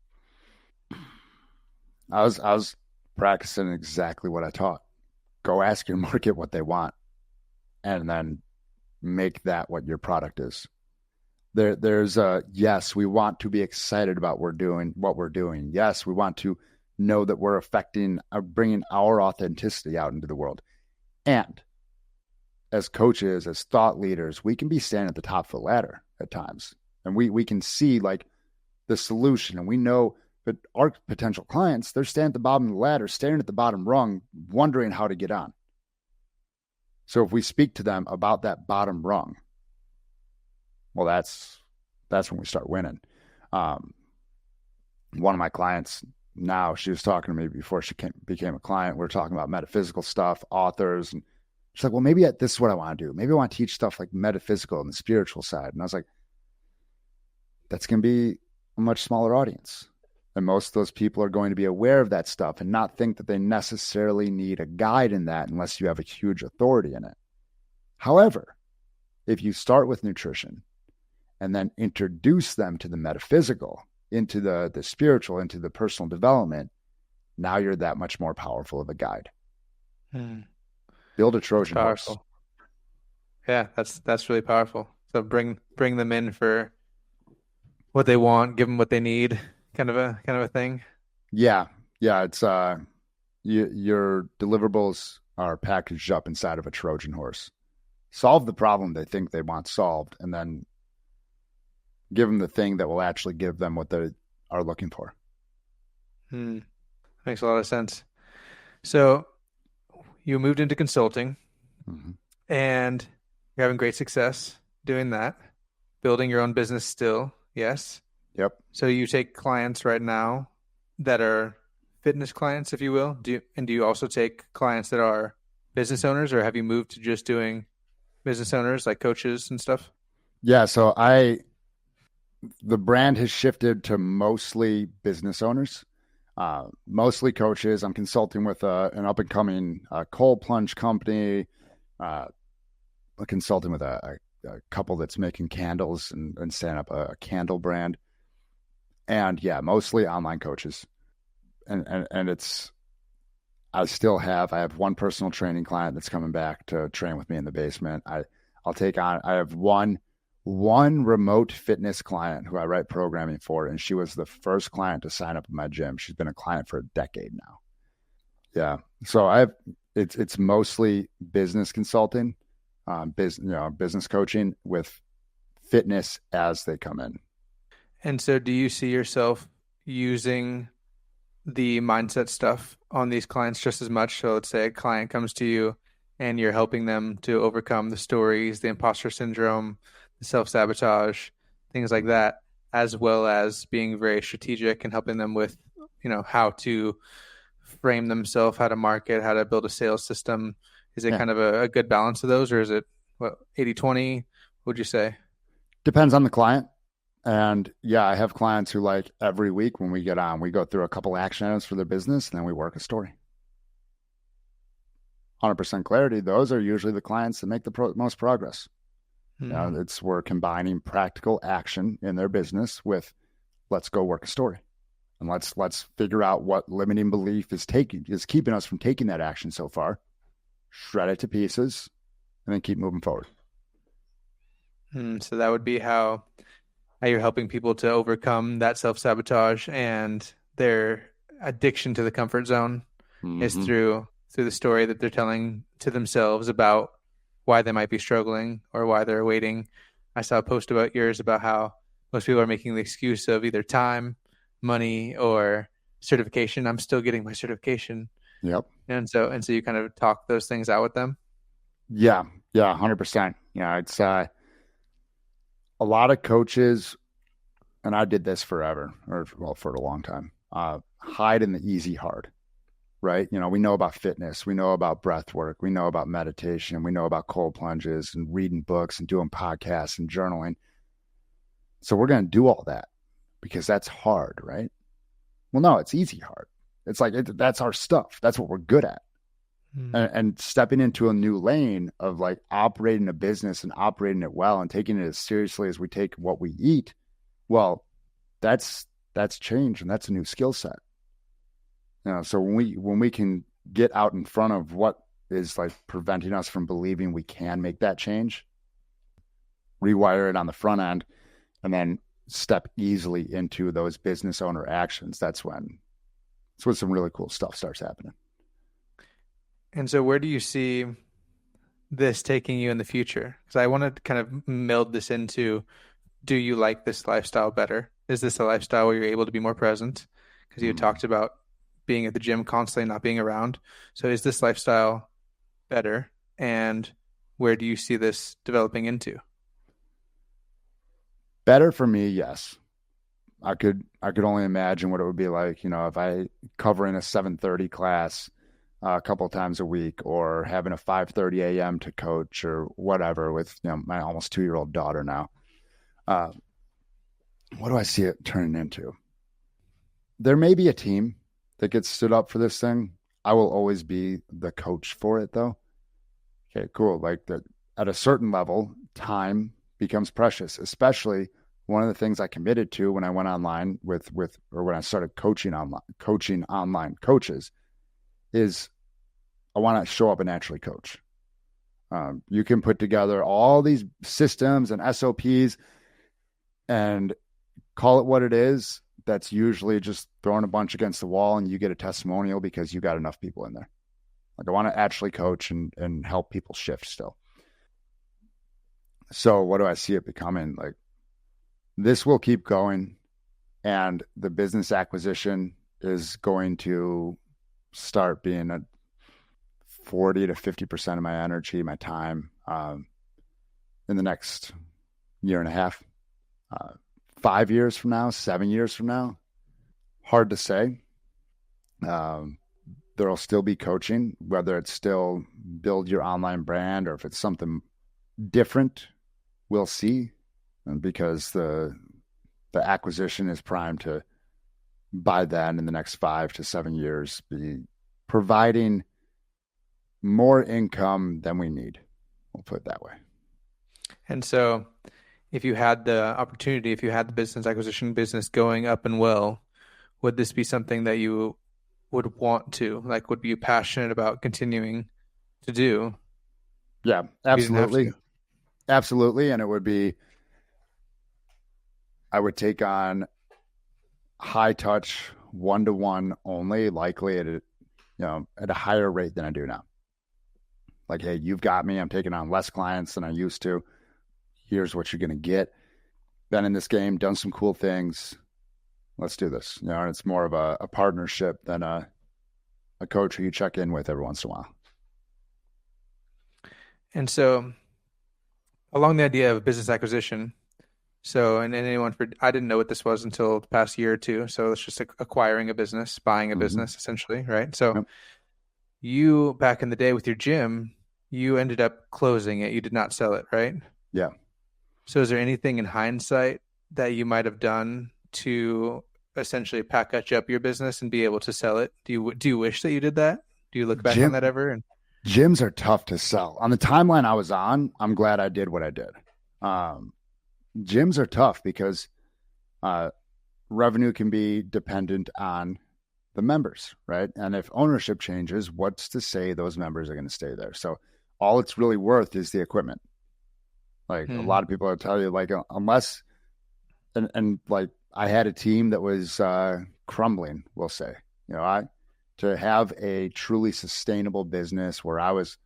I was practicing exactly what I taught. Go ask your market what they want and then make that what your product is. There's a yes, we want to be excited about what we're doing. Yes, we want to know that we're affecting, bringing our authenticity out into the world. And as coaches, as thought leaders, we can be standing at the top of the ladder at times, and we can see like the solution, and we know. But our potential clients, they're standing at the bottom of the ladder, staring at the bottom rung, wondering how to get on. So if we speak to them about that bottom rung, well, that's when we start winning. Um, One of my clients now, she was talking to me before she became a client. We are talking about metaphysical stuff, authors, and she's like, well, maybe this is what I want to do. Maybe I want to teach stuff like metaphysical and the spiritual side. And I was like, that's going to be a much smaller audience. And most of those people are going to be aware of that stuff and not think that they necessarily need a guide in that unless you have a huge authority in it. However, if you start with nutrition and then introduce them to the metaphysical, into the spiritual, into the personal development, now you're that much more powerful of a guide. Build a Trojan horse. Yeah, that's really powerful. So bring them in for what they want, give them what they need, kind of a thing. Yeah. It's your deliverables are packaged up inside of a Trojan horse. Solve the problem they think they want solved, and then give them the thing that will actually give them what they are looking for. Makes a lot of sense. So you moved into consulting, and you're having great success doing that, building your own business still. Yes. Yep. So you take clients right now that are fitness clients, if you will. Do you also take clients that are business owners, or have you moved to just doing business owners like coaches and stuff? Yeah. So the brand has shifted to mostly business owners, mostly coaches. I'm consulting with an up and coming cold plunge company, consulting with a couple that's making candles and setting up a candle brand. And yeah, mostly online coaches. And it's, I have one personal training client that's coming back to train with me in the basement. I have one remote fitness client who I write programming for, and she was the first client to sign up in my gym. She's been a client for a decade now. Yeah. So it's mostly business consulting, business coaching with fitness as they come in. And so do you see yourself using the mindset stuff on these clients just as much? So let's say a client comes to you and you're helping them to overcome the stories, the imposter syndrome, the self-sabotage, things like that, as well as being very strategic and helping them with, how to frame themselves, how to market, how to build a sales system. Is it kind of a good balance of those, or is it 80-20? What would you say? Depends on the client. And yeah, I have clients who like every week when we get on, we go through a couple action items for their business and then we work a story. 100% clarity. Those are usually the clients that make the most progress. We're combining practical action in their business with let's go work a story, and let's figure out what limiting belief is keeping us from taking that action so far, shred it to pieces, and then keep moving forward. So that would be how you're helping people to overcome that self-sabotage and their addiction to the comfort zone is through the story that they're telling to themselves about why they might be struggling or why they're waiting. I saw a post about yours about how most people are making the excuse of either time, money, or certification. I'm still getting my certification. Yep. And so you kind of talk those things out with them. Yeah. 100%. Yeah. It's a lot of coaches, and I did this forever, for a long time. A hide in the easy hard, right? We know about fitness, we know about breath work, we know about meditation, we know about cold plunges and reading books and doing podcasts and journaling. So we're going to do all that because that's hard, right? Well, no, it's easy hard. It's like that's our stuff. That's what we're good at. And stepping into a new lane of like operating a business and operating it well and taking it as seriously as we take what we eat, well, that's change, and that's a new skill set. So when we can get out in front of what is like preventing us from believing we can make that change, rewire it on the front end, and then step easily into those business owner actions, that's when some really cool stuff starts happening. And so where do you see this taking you in the future? Because I want to kind of meld this into, do you like this lifestyle better? Is this a lifestyle where you're able to be more present? Because you talked about being at the gym constantly, not being around. So is this lifestyle better? And where do you see this developing into? Better for me, yes. I could only imagine what it would be like, if I cover in a 7:30 class a couple of times a week, or having a 5:30 a.m. to coach or whatever with my almost 2-year-old daughter now. What do I see it turning into? There may be a team that gets stood up for this thing. I will always be the coach for it, though. Okay, cool. Like at a certain level, time becomes precious, especially one of the things I committed to when I went online or when I started coaching online coaches is I want to show up and actually coach. You can put together all these systems and SOPs and call it what it is. That's usually just throwing a bunch against the wall and you get a testimonial because you got enough people in there. Like I want to actually coach and help people shift still. So what do I see it becoming? Like this will keep going, and the business acquisition is going to start being a 40 to 50% of my energy, my time in the next year and a half, 5 years from now, 7 years from now. Hard to say. There'll still be coaching, whether it's still build your online brand or if it's something different, we'll see. And because the acquisition is primed to, by then in the next 5 to 7 years, be providing more income than we need. We'll put it that way. And so if you had the opportunity, if you had the business acquisition business going up and well, would this be something that you would want to, like, would be passionate about continuing to do? Yeah, absolutely. Absolutely. And it would be, I would take on high touch, 1-to-1 only, likely at a higher rate than I do now. Like, hey, you've got me. I'm taking on less clients than I used to. Here's what you're going to get. Been in this game, done some cool things. Let's do this. And it's more of a partnership than a coach who you check in with every once in a while. And so along the idea of business acquisition, and anyone I didn't know what this was until the past year or two. So it's just acquiring a business, buying a business essentially, right? So you, back in the day with your gym, you ended up closing it. You did not sell it, right? Yeah. So is there anything in hindsight that you might have done to essentially package up your business and be able to sell it? Do you wish that you did that? Do you look back on that ever? Gyms are tough to sell. On the timeline I was on, I'm glad I did what I did. Gyms are tough because revenue can be dependent on the members, right? And if ownership changes, what's to say those members are going to stay there? So all it's really worth is the equipment. Like a lot of people will tell you, like, unless, and like I had a team that was crumbling, we'll say, to have a truly sustainable business where I was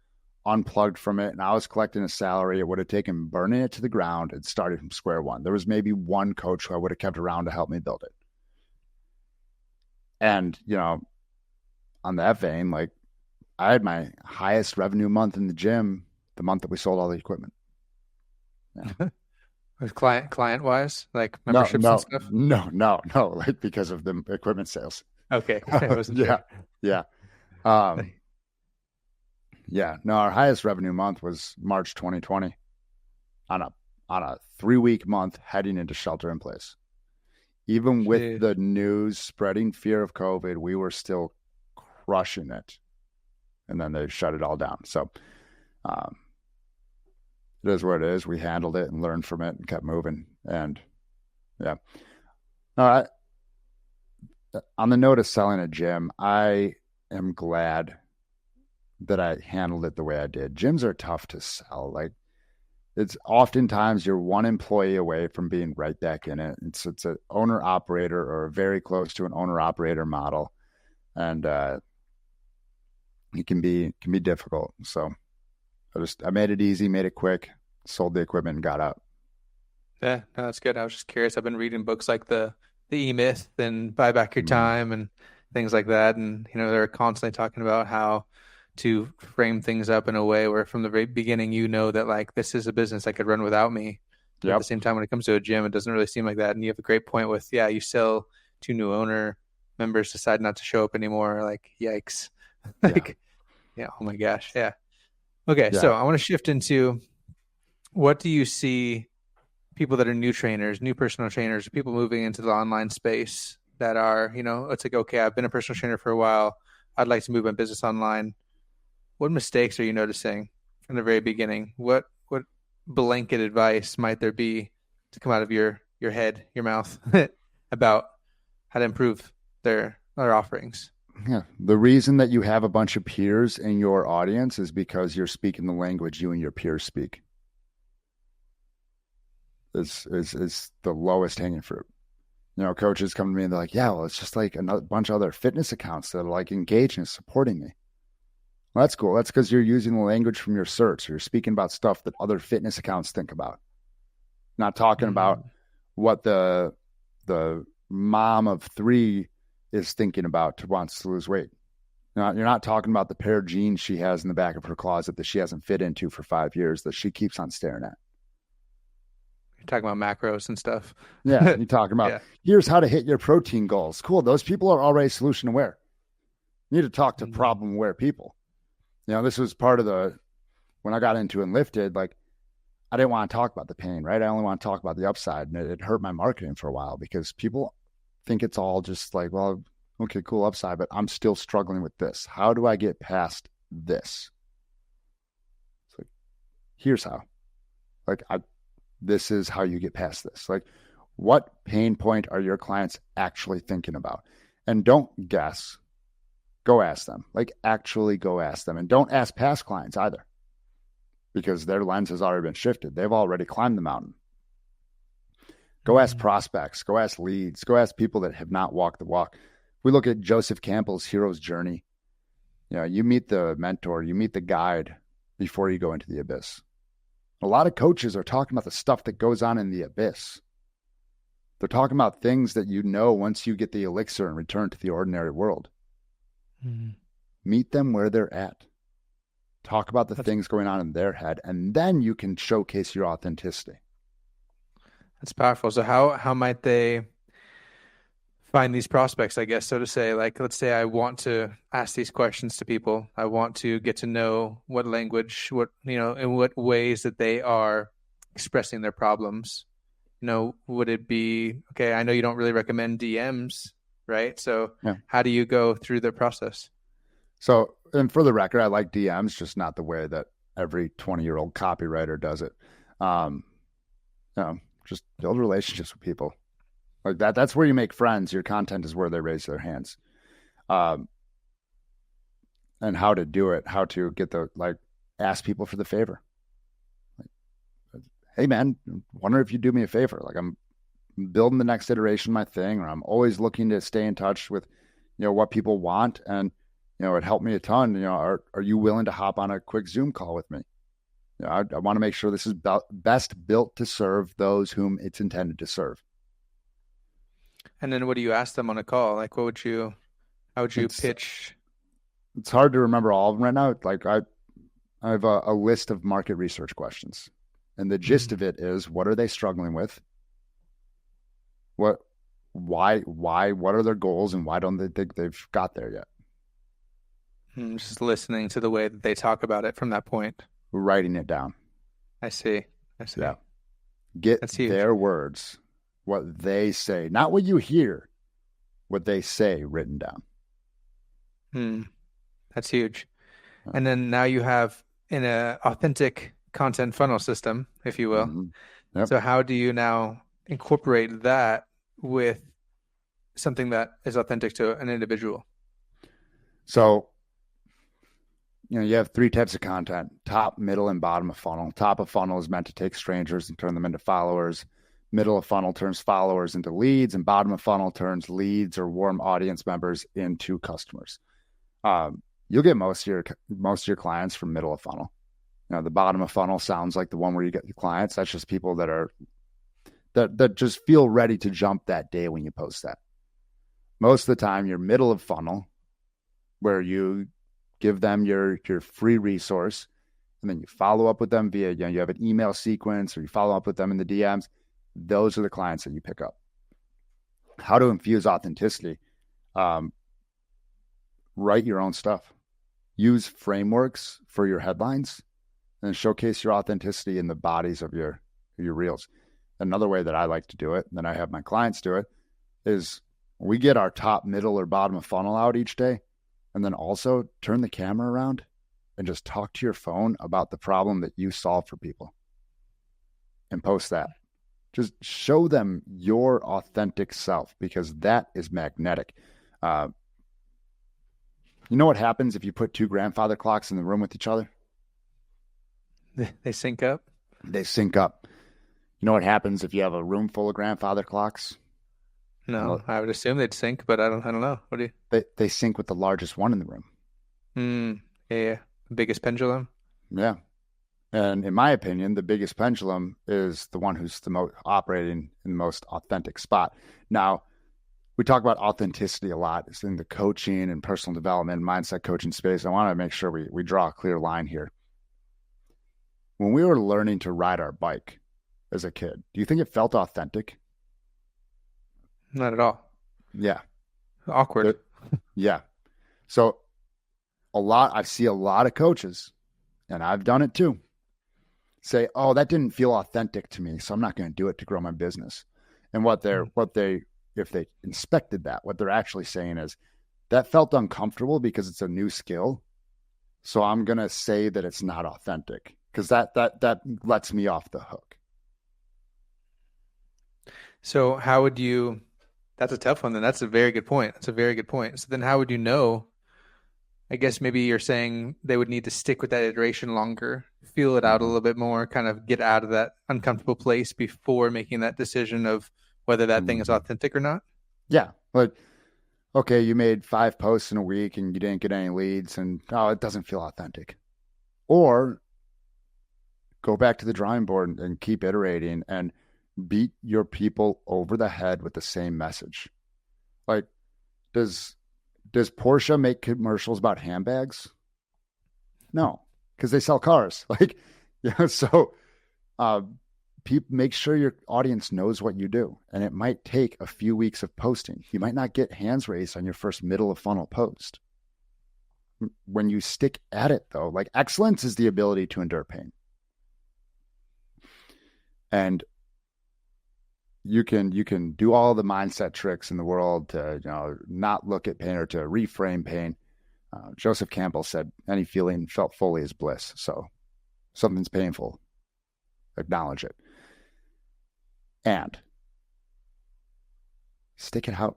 unplugged from it and I was collecting a salary, it would have taken burning it to the ground and started from square one. There was maybe one coach who I would have kept around to help me build it. And, on that vein, like I had my highest revenue month in the gym the month that we sold all the equipment. Yeah. With client wise, like memberships and stuff? No, like because of the equipment sales. Okay. I wasn't Yeah. sure. Yeah. Um, yeah. No, our highest revenue month was March 2020 on a 3-week month heading into shelter in place. Even with Jeez. the news spreading fear of COVID, we were still crushing it. And then they shut it all down. So um, it is what it is. We handled it and learned from it and kept moving. And yeah. No, on the note of selling a gym, I am glad that I handled it the way I did. Gyms are tough to sell. Like it's oftentimes you're one employee away from being right back in it. It's an owner operator or very close to an owner operator model, and it can be difficult. So I made it easy, made it quick, sold the equipment, and got out. Yeah, no, that's good. I was just curious. I've been reading books like the E-Myth and Buy Back Your Mm, Time and things like that. And they're constantly talking about how to frame things up in a way where from the very beginning you know that like this is a business that could run without me. But at the yep. same time, when it comes to a gym, it doesn't really seem like that. And you have a great point with, yeah, you sell to new owner, members decide not to show up anymore. Like, yikes. Yeah. Like, yeah, oh my gosh. Yeah. Okay, Yeah. so I want to shift into what do you see people that are new trainers, new personal trainers, people moving into the online space that are, it's like, okay, I've been a personal trainer for a while. I'd like to move my business online. What mistakes are you noticing from the very beginning? What blanket advice might there be to come out of your head, your mouth about how to improve their offerings? Yeah. The reason that you have a bunch of peers in your audience is because you're speaking the language you and your peers speak. Is the lowest hanging fruit. Coaches come to me and they're like, yeah, well, it's just like a bunch of other fitness accounts that are like engaged and supporting me. Well, that's cool. That's because you're using the language from your certs. You're speaking about stuff that other fitness accounts think about. Not talking about Mm, what the mom of 3 is thinking about to wants to lose weight. You're not talking about the pair of jeans she has in the back of her closet that she hasn't fit into for 5 years that she keeps on staring at. you're talking about macros and stuff. Yeah, you're talking about Yeah. here's how to hit your protein goals. Cool. Those people are already solution aware. You need to talk to Mm, problem aware people. This was part of when I got into Enlifted, like I didn't want to talk about the pain, right? I only want to talk about the upside. And it hurt my marketing for a while because people think it's all just like, well, okay, cool upside, but I'm still struggling with this. How do I get past this? It's like, here's how. Like this is how you get past this. Like, what pain point are your clients actually thinking about? And don't guess. Go ask them. Like, actually go ask them. And don't ask past clients either because their lens has already been shifted. They've already climbed the mountain. Go ask mm, prospects. Go ask leads. Go ask people that have not walked the walk. We look at Joseph Campbell's hero's journey. You meet the mentor, you meet the guide before you go into the abyss. A lot of coaches are talking about the stuff that goes on in the abyss. They're talking about things that once you get the elixir and return to the ordinary world. mm. Meet them where they're at. Talk about the That's things going on in their head, and then you can showcase your authenticity. that's powerful. So how might they find these prospects, I guess, so to say, like, let's say I want to ask these questions to people. I want to get to know what language, in what ways that they are expressing their problems. Would it be, okay, I know you don't really recommend DMs, right? So Yeah. how do you go through the process? So, and for the record, I like DMs, just not the way that every 20-year-old copywriter does it. Um, just build relationships with people like that. That's where you make friends. Your content is where they raise their hands. Um, and how to do it, how to get ask people for the favor. Like, hey man, wonder if you do me a favor. Like I'm building the next iteration of my thing, or I'm always looking to stay in touch with, what people want. And, it helped me a ton. Are you willing to hop on a quick Zoom call with me? I want to make sure this is best built to serve those whom it's intended to serve. And then what do you ask them on a call? Like, how would you It's pitch? it's hard to remember all of them right now. Like I have a list of market research questions, and the gist Mm, of it is, what are they struggling with? What what are their goals and why don't they think they've got there yet? Just listening to the way that they talk about it from that point. Writing it down. I see. I see. Yeah. Get That's huge. their words, what they say, not what you hear, what they say written down. That's huge. And then now you have an authentic content funnel system, if you will. Mm-hmm. Yep. So how do you now incorporate that with something that is authentic to an individual? So, you have 3 types of content: top, middle, and bottom of funnel. Top of funnel is meant to take strangers and turn them into followers. Middle of funnel turns followers into leads, and bottom of funnel turns leads or warm audience members into customers. You'll get most of your clients from middle of funnel. The bottom of funnel sounds like the one where you get the clients. That's just people that just feel ready to jump that day when you post that. Most of the time, your middle of funnel, where you give them your free resource, and then you follow up with them via, you have an email sequence, or you follow up with them in the DMs. Those are the clients that you pick up. How to infuse authenticity. Write your own stuff. Use frameworks for your headlines and showcase your authenticity in the bodies of your reels. Another way that I like to do it, and then I have my clients do it, is we get our top, middle, or bottom of funnel out each day, and then also turn the camera around and just talk to your phone about the problem that you solve for people and post that. Just show them your authentic self, because that is magnetic. You know what happens if you put 2 grandfather clocks in the room with each other? They sync up? They sync up. You know what happens if you have a room full of grandfather clocks? No, Well, I would assume they'd sync, but I don't know. What do you? they sync with the largest one in the room. Yeah. The biggest pendulum. Yeah. And in my opinion, the biggest pendulum is the one who's the most operating in the most authentic spot. Now, we talk about authenticity a lot. It's in the coaching and personal development, mindset coaching space. I want to make sure we draw a clear line here. When we were learning to ride our bike as a kid, do you think it felt authentic? Not at all. Yeah. Awkward. Yeah. So I see a lot of coaches, and I've done it too, say, oh, that didn't feel authentic to me, so I'm not going to do it to grow my business. And if they inspected that, what they're actually saying is, that felt uncomfortable because it's a new skill, so I'm going to say that it's not authentic, because that lets me off the hook. So how would you, that's a tough one then. That's a very good point. That's a very good point. So then how would you know? I guess maybe you're saying they would need to stick with that iteration longer, feel it out a little bit more, kind of get out of that uncomfortable place before making that decision of whether that thing is authentic or not? Yeah. Like, okay, you made 5 posts in a week and you didn't get any leads, and it doesn't feel authentic. Or go back to the drawing board and keep iterating and beat your people over the head with the same message. Like, does Porsche make commercials about handbags? No, because they sell cars. Like, so make sure your audience knows what you do. And it might take a few weeks of posting. You might not get hands raised on your first middle of funnel post. When you stick at it, though, like, excellence is the ability to endure pain. And you can do all the mindset tricks in the world to not look at pain or to reframe pain. Joseph Campbell said, any feeling felt fully is bliss. So something's painful, acknowledge it. And stick it out.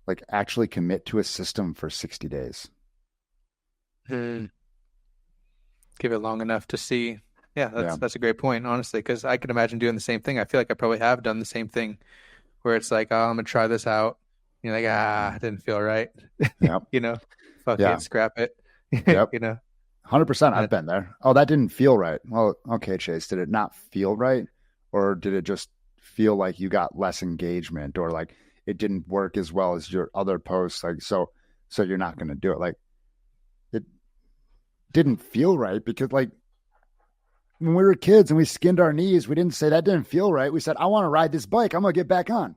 Like, actually commit to a system for 60 days. Give it long enough to see. Yeah, that's a great point, honestly, because I can imagine doing the same thing. I feel like I probably have done the same thing, where it's like, oh, I'm going to try this out. You're like, it didn't feel right. Yep. Fuck it, scrap it. Yep. 100%. And I've been there. Oh, that didn't feel right. Well, okay, Chase, did it not feel right? Or did it just feel like you got less engagement, or like it didn't work as well as your other posts? Like, so you're not going to do it. Like, it didn't feel right because, like, when we were kids and we skinned our knees, we didn't say that didn't feel right. We said, I want to ride this bike. I'm going to get back on.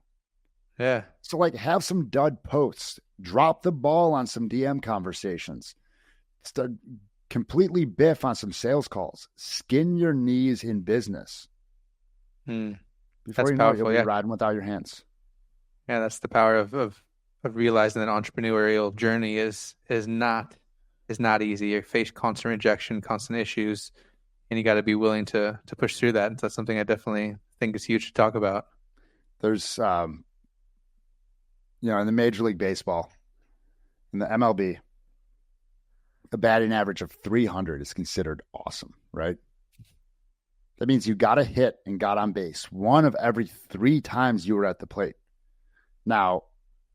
Yeah. So like have some dud posts, drop the ball on some DM conversations, start completely biff on some sales calls, skin your knees in business. Hmm. Before That's you know it, you'll powerful. be Yeah. riding without your hands. Yeah. That's the power of realizing that entrepreneurial journey is not easy. You face constant rejection, constant issues, and you got to be willing to push through that. And so that's something I definitely think is huge to talk about. There's, in the Major League Baseball, in the MLB, a batting average of 300 is considered awesome, right? That means you got a hit and got on base one of every 3 times you were at the plate. Now,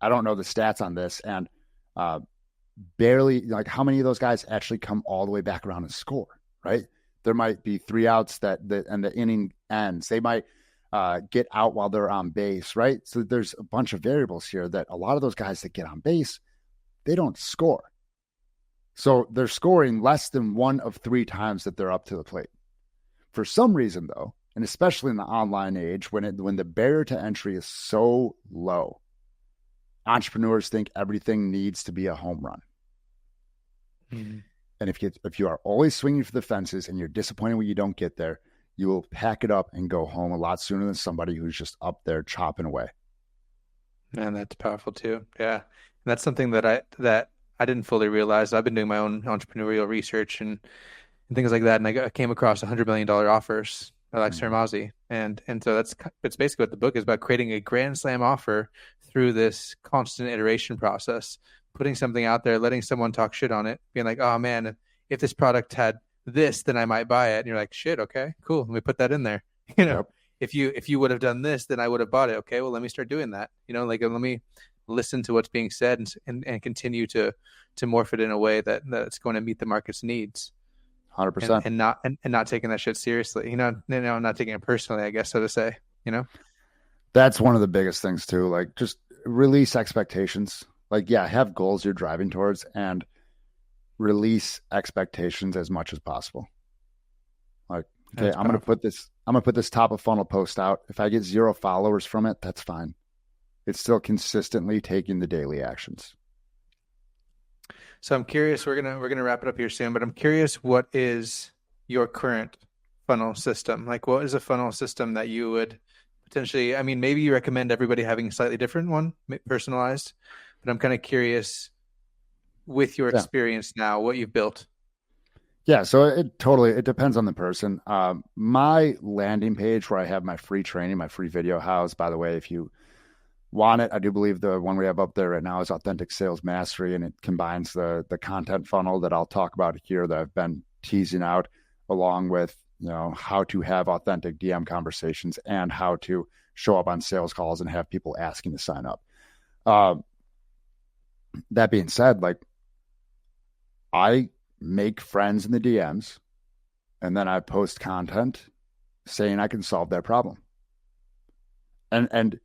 I don't know the stats on this, and barely, like, how many of those guys actually come all the way back around and score, right? There might be 3 outs and the inning ends. They might get out while they're on base, right? So there's a bunch of variables here that a lot of those guys that get on base, they don't score. So they're scoring less than 1 of 3 times that they're up to the plate. For some reason, though, and especially in the online age, when the barrier to entry is so low, entrepreneurs think everything needs to be a home run. Mm-hmm. And if you are always swinging for the fences and you're disappointed when you don't get there, you will pack it up and go home a lot sooner than somebody who's just up there chopping away. Man, that's powerful too. Yeah. And that's something that I didn't fully realize. I've been doing my own entrepreneurial research and things like that, and I came across $100 million offers like Sermazi, and so that's basically what the book is about: creating a grand slam offer through this constant iteration process, putting something out there, letting someone talk shit on it, being like, oh man, if this product had this, then I might buy it. And you're like, shit, okay, cool, let me put that in there. Yep. If you would have done this, then I would have bought it. Okay, well, let me start doing that. Like, let me listen to what's being said and continue to morph it in a way that's going to meet the market's needs. 100%. And not taking that shit seriously, not taking it personally, I guess, so to say, That's one of the biggest things too. Like, just release expectations. Like, yeah, have goals you're driving towards and release expectations as much as possible. Like, okay, I'm going to put this top of funnel post out. If I get 0 followers from it, that's fine. It's still consistently taking the daily actions. So I'm curious, we're gonna wrap it up here soon, but I'm curious, what is your current funnel system? Like, what is a funnel system that you would potentially, I mean, maybe you recommend everybody having a slightly different one, personalized, but I'm kind of curious with your experience now, what you've built. Yeah, so it depends on the person. My landing page where I have my free training, my free video house, by the way, if you want it, I do believe the one we have up there right now is Authentic Sales Mastery, and it combines the content funnel that I'll talk about here that I've been teasing out, along with how to have authentic DM conversations and how to show up on sales calls and have people asking to sign up. That being said, like, I make friends in the DMs, and then I post content saying I can solve their problem. And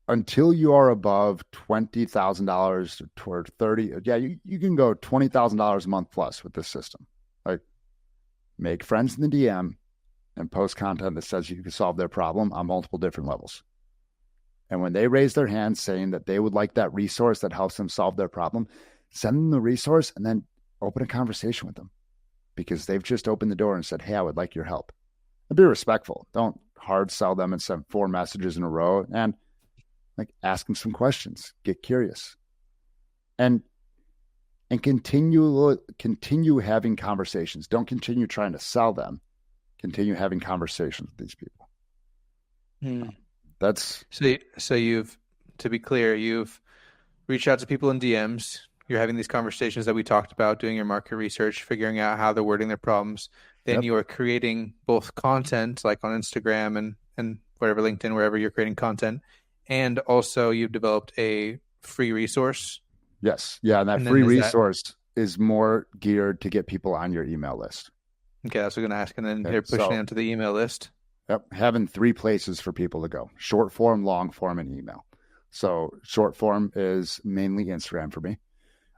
until you are above $20,000 toward 30, you can go $20,000 a month plus with this system. Like, make friends in the DM and post content that says you can solve their problem on multiple different levels. And when they raise their hand saying that they would like that resource that helps them solve their problem, send them the resource and then open a conversation with them, because they've just opened the door and said, hey, I would like your help. And be respectful. Don't hard sell them and send 4 messages in a row. And like, ask them some questions, get curious, and continue having conversations. Don't continue trying to sell them. Continue having conversations with these people. That's so you've, to be clear, you've reached out to people in DMs. You're having these conversations that we talked about, doing your market research, figuring out how they're wording their problems. Then you are creating both content, like on Instagram and whatever, LinkedIn, wherever you're creating content. And also you've developed a free resource. Yes. Yeah. And that free resource is more geared to get people on your email list. Okay. That's what I'm going to ask. And then they're pushing into the email list. Yep. Having 3 places for people to go: short form, long form, and email. So short form is mainly Instagram for me.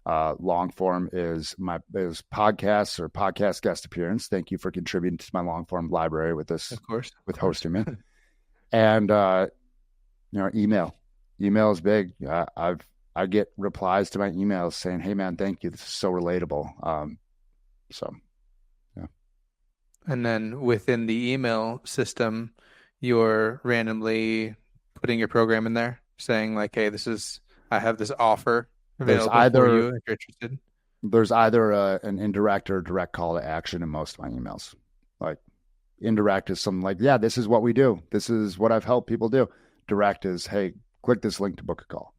Long form is podcasts or podcast guest appearance. Thank you for contributing to my long form library with this, of course, with hosting me. And Email is big. I get replies to my emails saying, "Hey man, thank you. This is so relatable." So yeah. And then within the email system, you're randomly putting your program in there saying like, hey, I have this offer There's available for either you if you're interested. an indirect or direct call to action in most of my emails. Like indirect is something like, yeah, this is what we do. This is what I've helped people do. Direct is, hey, click this link to book a call.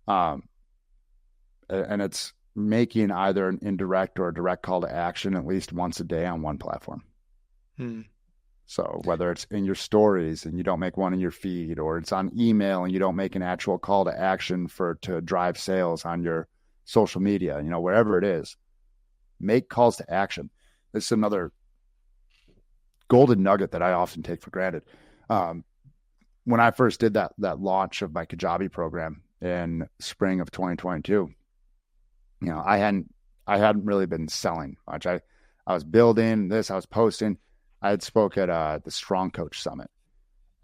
Um, and it's making either an indirect or a direct call to action at least once a day on one platform. Hmm. So whether it's in your stories and you don't make one in your feed, or it's on email and you don't make an actual call to action to drive sales on your social media, wherever it is, make calls to action. This is another golden nugget that I often take for granted. When I first did that launch of my Kajabi program in spring of 2022, I hadn't really been selling much. I was building this, I was posting. I had spoke at the Strong Coach Summit,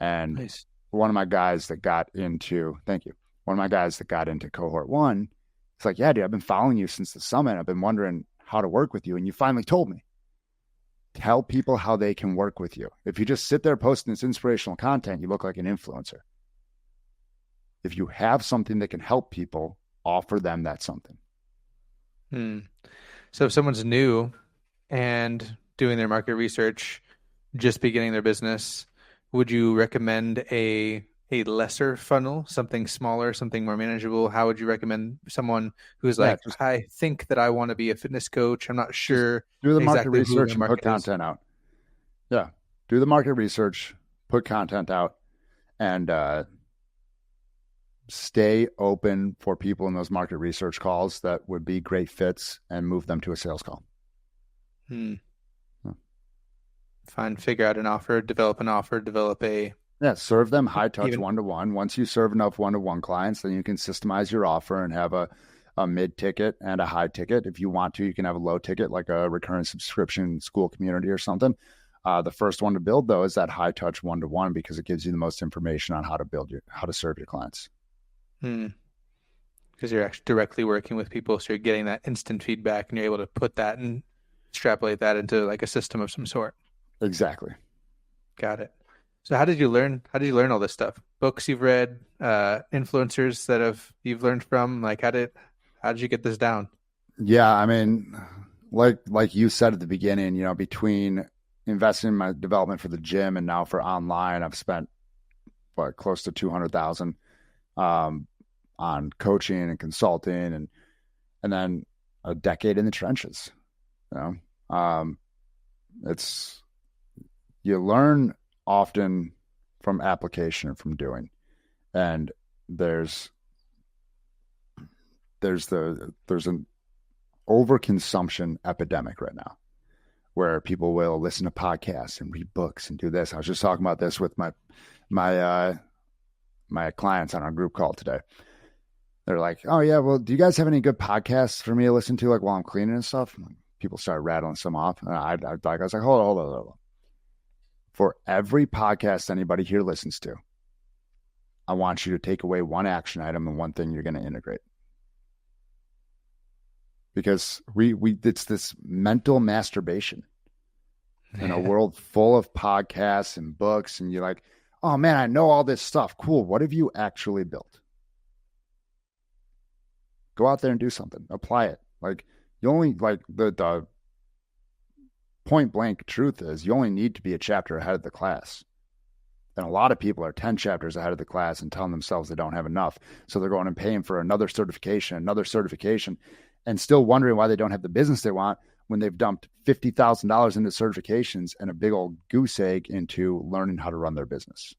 and Nice. one of my guys that got into cohort one, it's like, yeah, dude, I've been following you since the summit. I've been wondering how to work with you, and you finally told me. Tell people how they can work with you. If you just sit there posting this inspirational content, you look like an influencer. If you have something that can help people, offer them that something. Hmm. So if someone's new and doing their market research, just beginning their business, would you recommend a lesser funnel, something smaller, something more manageable? How would you recommend someone who's Yeah, like, I think that I want to be a fitness coach. I'm not just sure do the market exactly who research their and put market is. content out. Yeah, do the market research, put content out, and stay open for people in those market research calls that would be great fits, and move them to a sales call. Hmm. Yeah. Figure out an offer, develop Yeah, serve them high touch even, one-to-one. Once you serve enough one-to-one clients, then you can systemize your offer and have a mid ticket and a high ticket. If you want to, you can have a low ticket, like a recurring subscription school community or something. The first one to build, though, is that high touch one-to-one, because it gives you the most information on how to serve your clients. because you're actually directly working with people, so you're getting that instant feedback and you're able to put that and extrapolate that into like a system of some sort. Exactly. Got it. So how did you learn all this stuff? Books you've read, influencers you've learned from, like how did you get this down? Yeah, I mean, like you said at the beginning, between investing in my development for the gym and now for online, I've spent close to 200,000 on coaching and consulting, and then a decade in the trenches. You it's you learn often from application and from doing, and there's an overconsumption epidemic right now, where people will listen to podcasts and read books and do this. I was just talking about this with my my clients on our group call today. They're like, "Oh yeah, well, do you guys have any good podcasts for me to listen to, like while I'm cleaning and stuff?" People started rattling some off, and I was like, hold on. For every podcast anybody here listens to, I want you to take away one action item and one thing you're going to integrate. Because it's this mental masturbation in a world full of podcasts and books, and you're like, oh man, I know all this stuff. Cool. What have you actually built? Go out there and do something. Apply it. Like, you only, like, the point blank truth is, you only need to be a chapter ahead of the class. And a lot of people are 10 chapters ahead of the class and telling themselves they don't have enough. So they're going and paying for another certification, and still wondering why they don't have the business they want, when they've dumped $50,000 into certifications and a big old goose egg into learning how to run their business.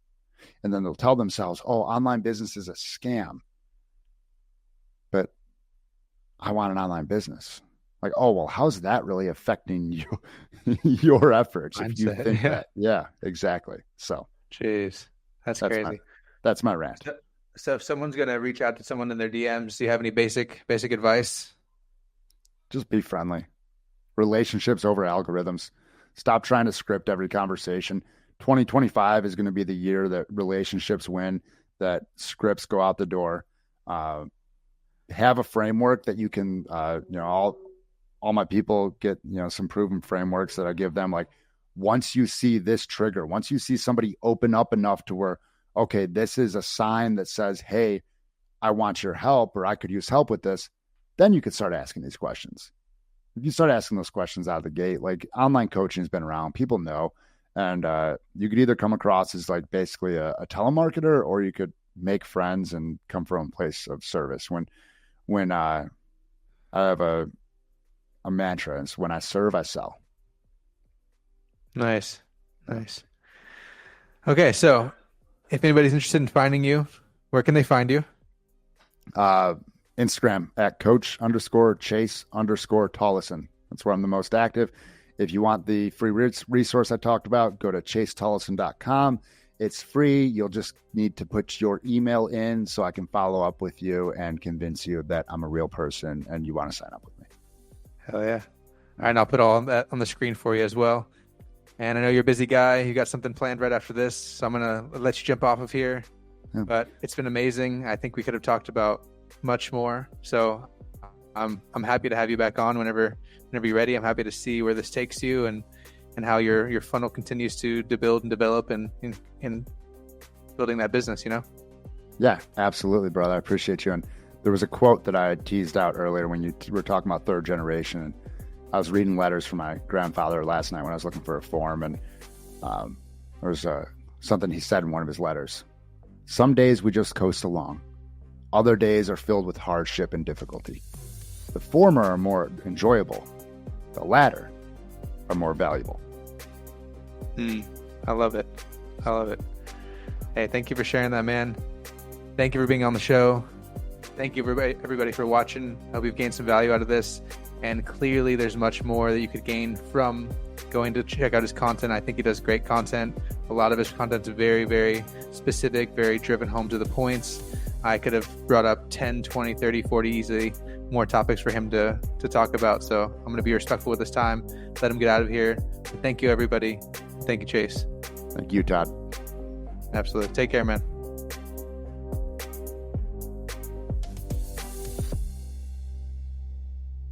And then they'll tell themselves, oh, online business is a scam. But I want an online business. Like, oh, well, how's that really affecting you, your efforts? If you Mindset, think yeah. that, yeah, exactly. So Jeez, that's that's my crazy. that's my rant. So if someone's gonna reach out to someone in their DMs, do you have any basic advice? Just be friendly. Relationships over algorithms. Stop trying to script every conversation. 2025 is going to be the year that relationships win, that scripts go out the door. Have a framework that you can, all my people get, some proven frameworks that I give them. Like, once you see this trigger, once you see somebody open up enough to where, okay, this is a sign that says, hey, I want your help, or I could use help with this, then you could start asking these questions. If you start asking those questions out of the gate, like, online coaching has been around, people know, and you could either come across as like basically a telemarketer, or you could make friends and come from a place of service. When I have a mantra, it's when I serve, I sell. Nice. Okay, so if anybody's interested in finding you, where can they find you? Instagram at coach_Chase_Tolleson. That's where I'm the most active. If you want the free resource I talked about, go to chasetolleson.com. It's free. You'll just need to put your email in so I can follow up with you and convince you that I'm a real person and you want to sign up with me. Hell yeah. All right, and I'll put all that on the screen for you as well. And I know you're a busy guy. You got something planned right after this, so I'm going to let you jump off of here. Yeah. But it's been amazing. I think we could have talked about much more. So I'm happy to have you back on whenever you're ready. I'm happy to see where this takes you and how your funnel continues to build and develop and in building that business, Yeah, absolutely, brother. I appreciate you. And there was a quote that I teased out earlier when you were talking about third generation. And I was reading letters from my grandfather last night when I was looking for a form, and there was something he said in one of his letters. Some days we just coast along. Other days are filled with hardship and difficulty. The former are more enjoyable. The latter are more valuable. I love it. Hey, thank you for sharing that, man. Thank you for being on the show. Thank you, everybody for watching. I hope you've gained some value out of this. And clearly there's much more that you could gain from going to check out his content. I think he does great content. A lot of his content is very, very specific, very driven home to the points. I could have brought up 10, 20, 30, 40 easily more topics for him to talk about. So I'm going to be respectful with his time. Let him get out of here. But thank you, everybody. Thank you, Chase. Thank you, Todd. Absolutely. Take care, man.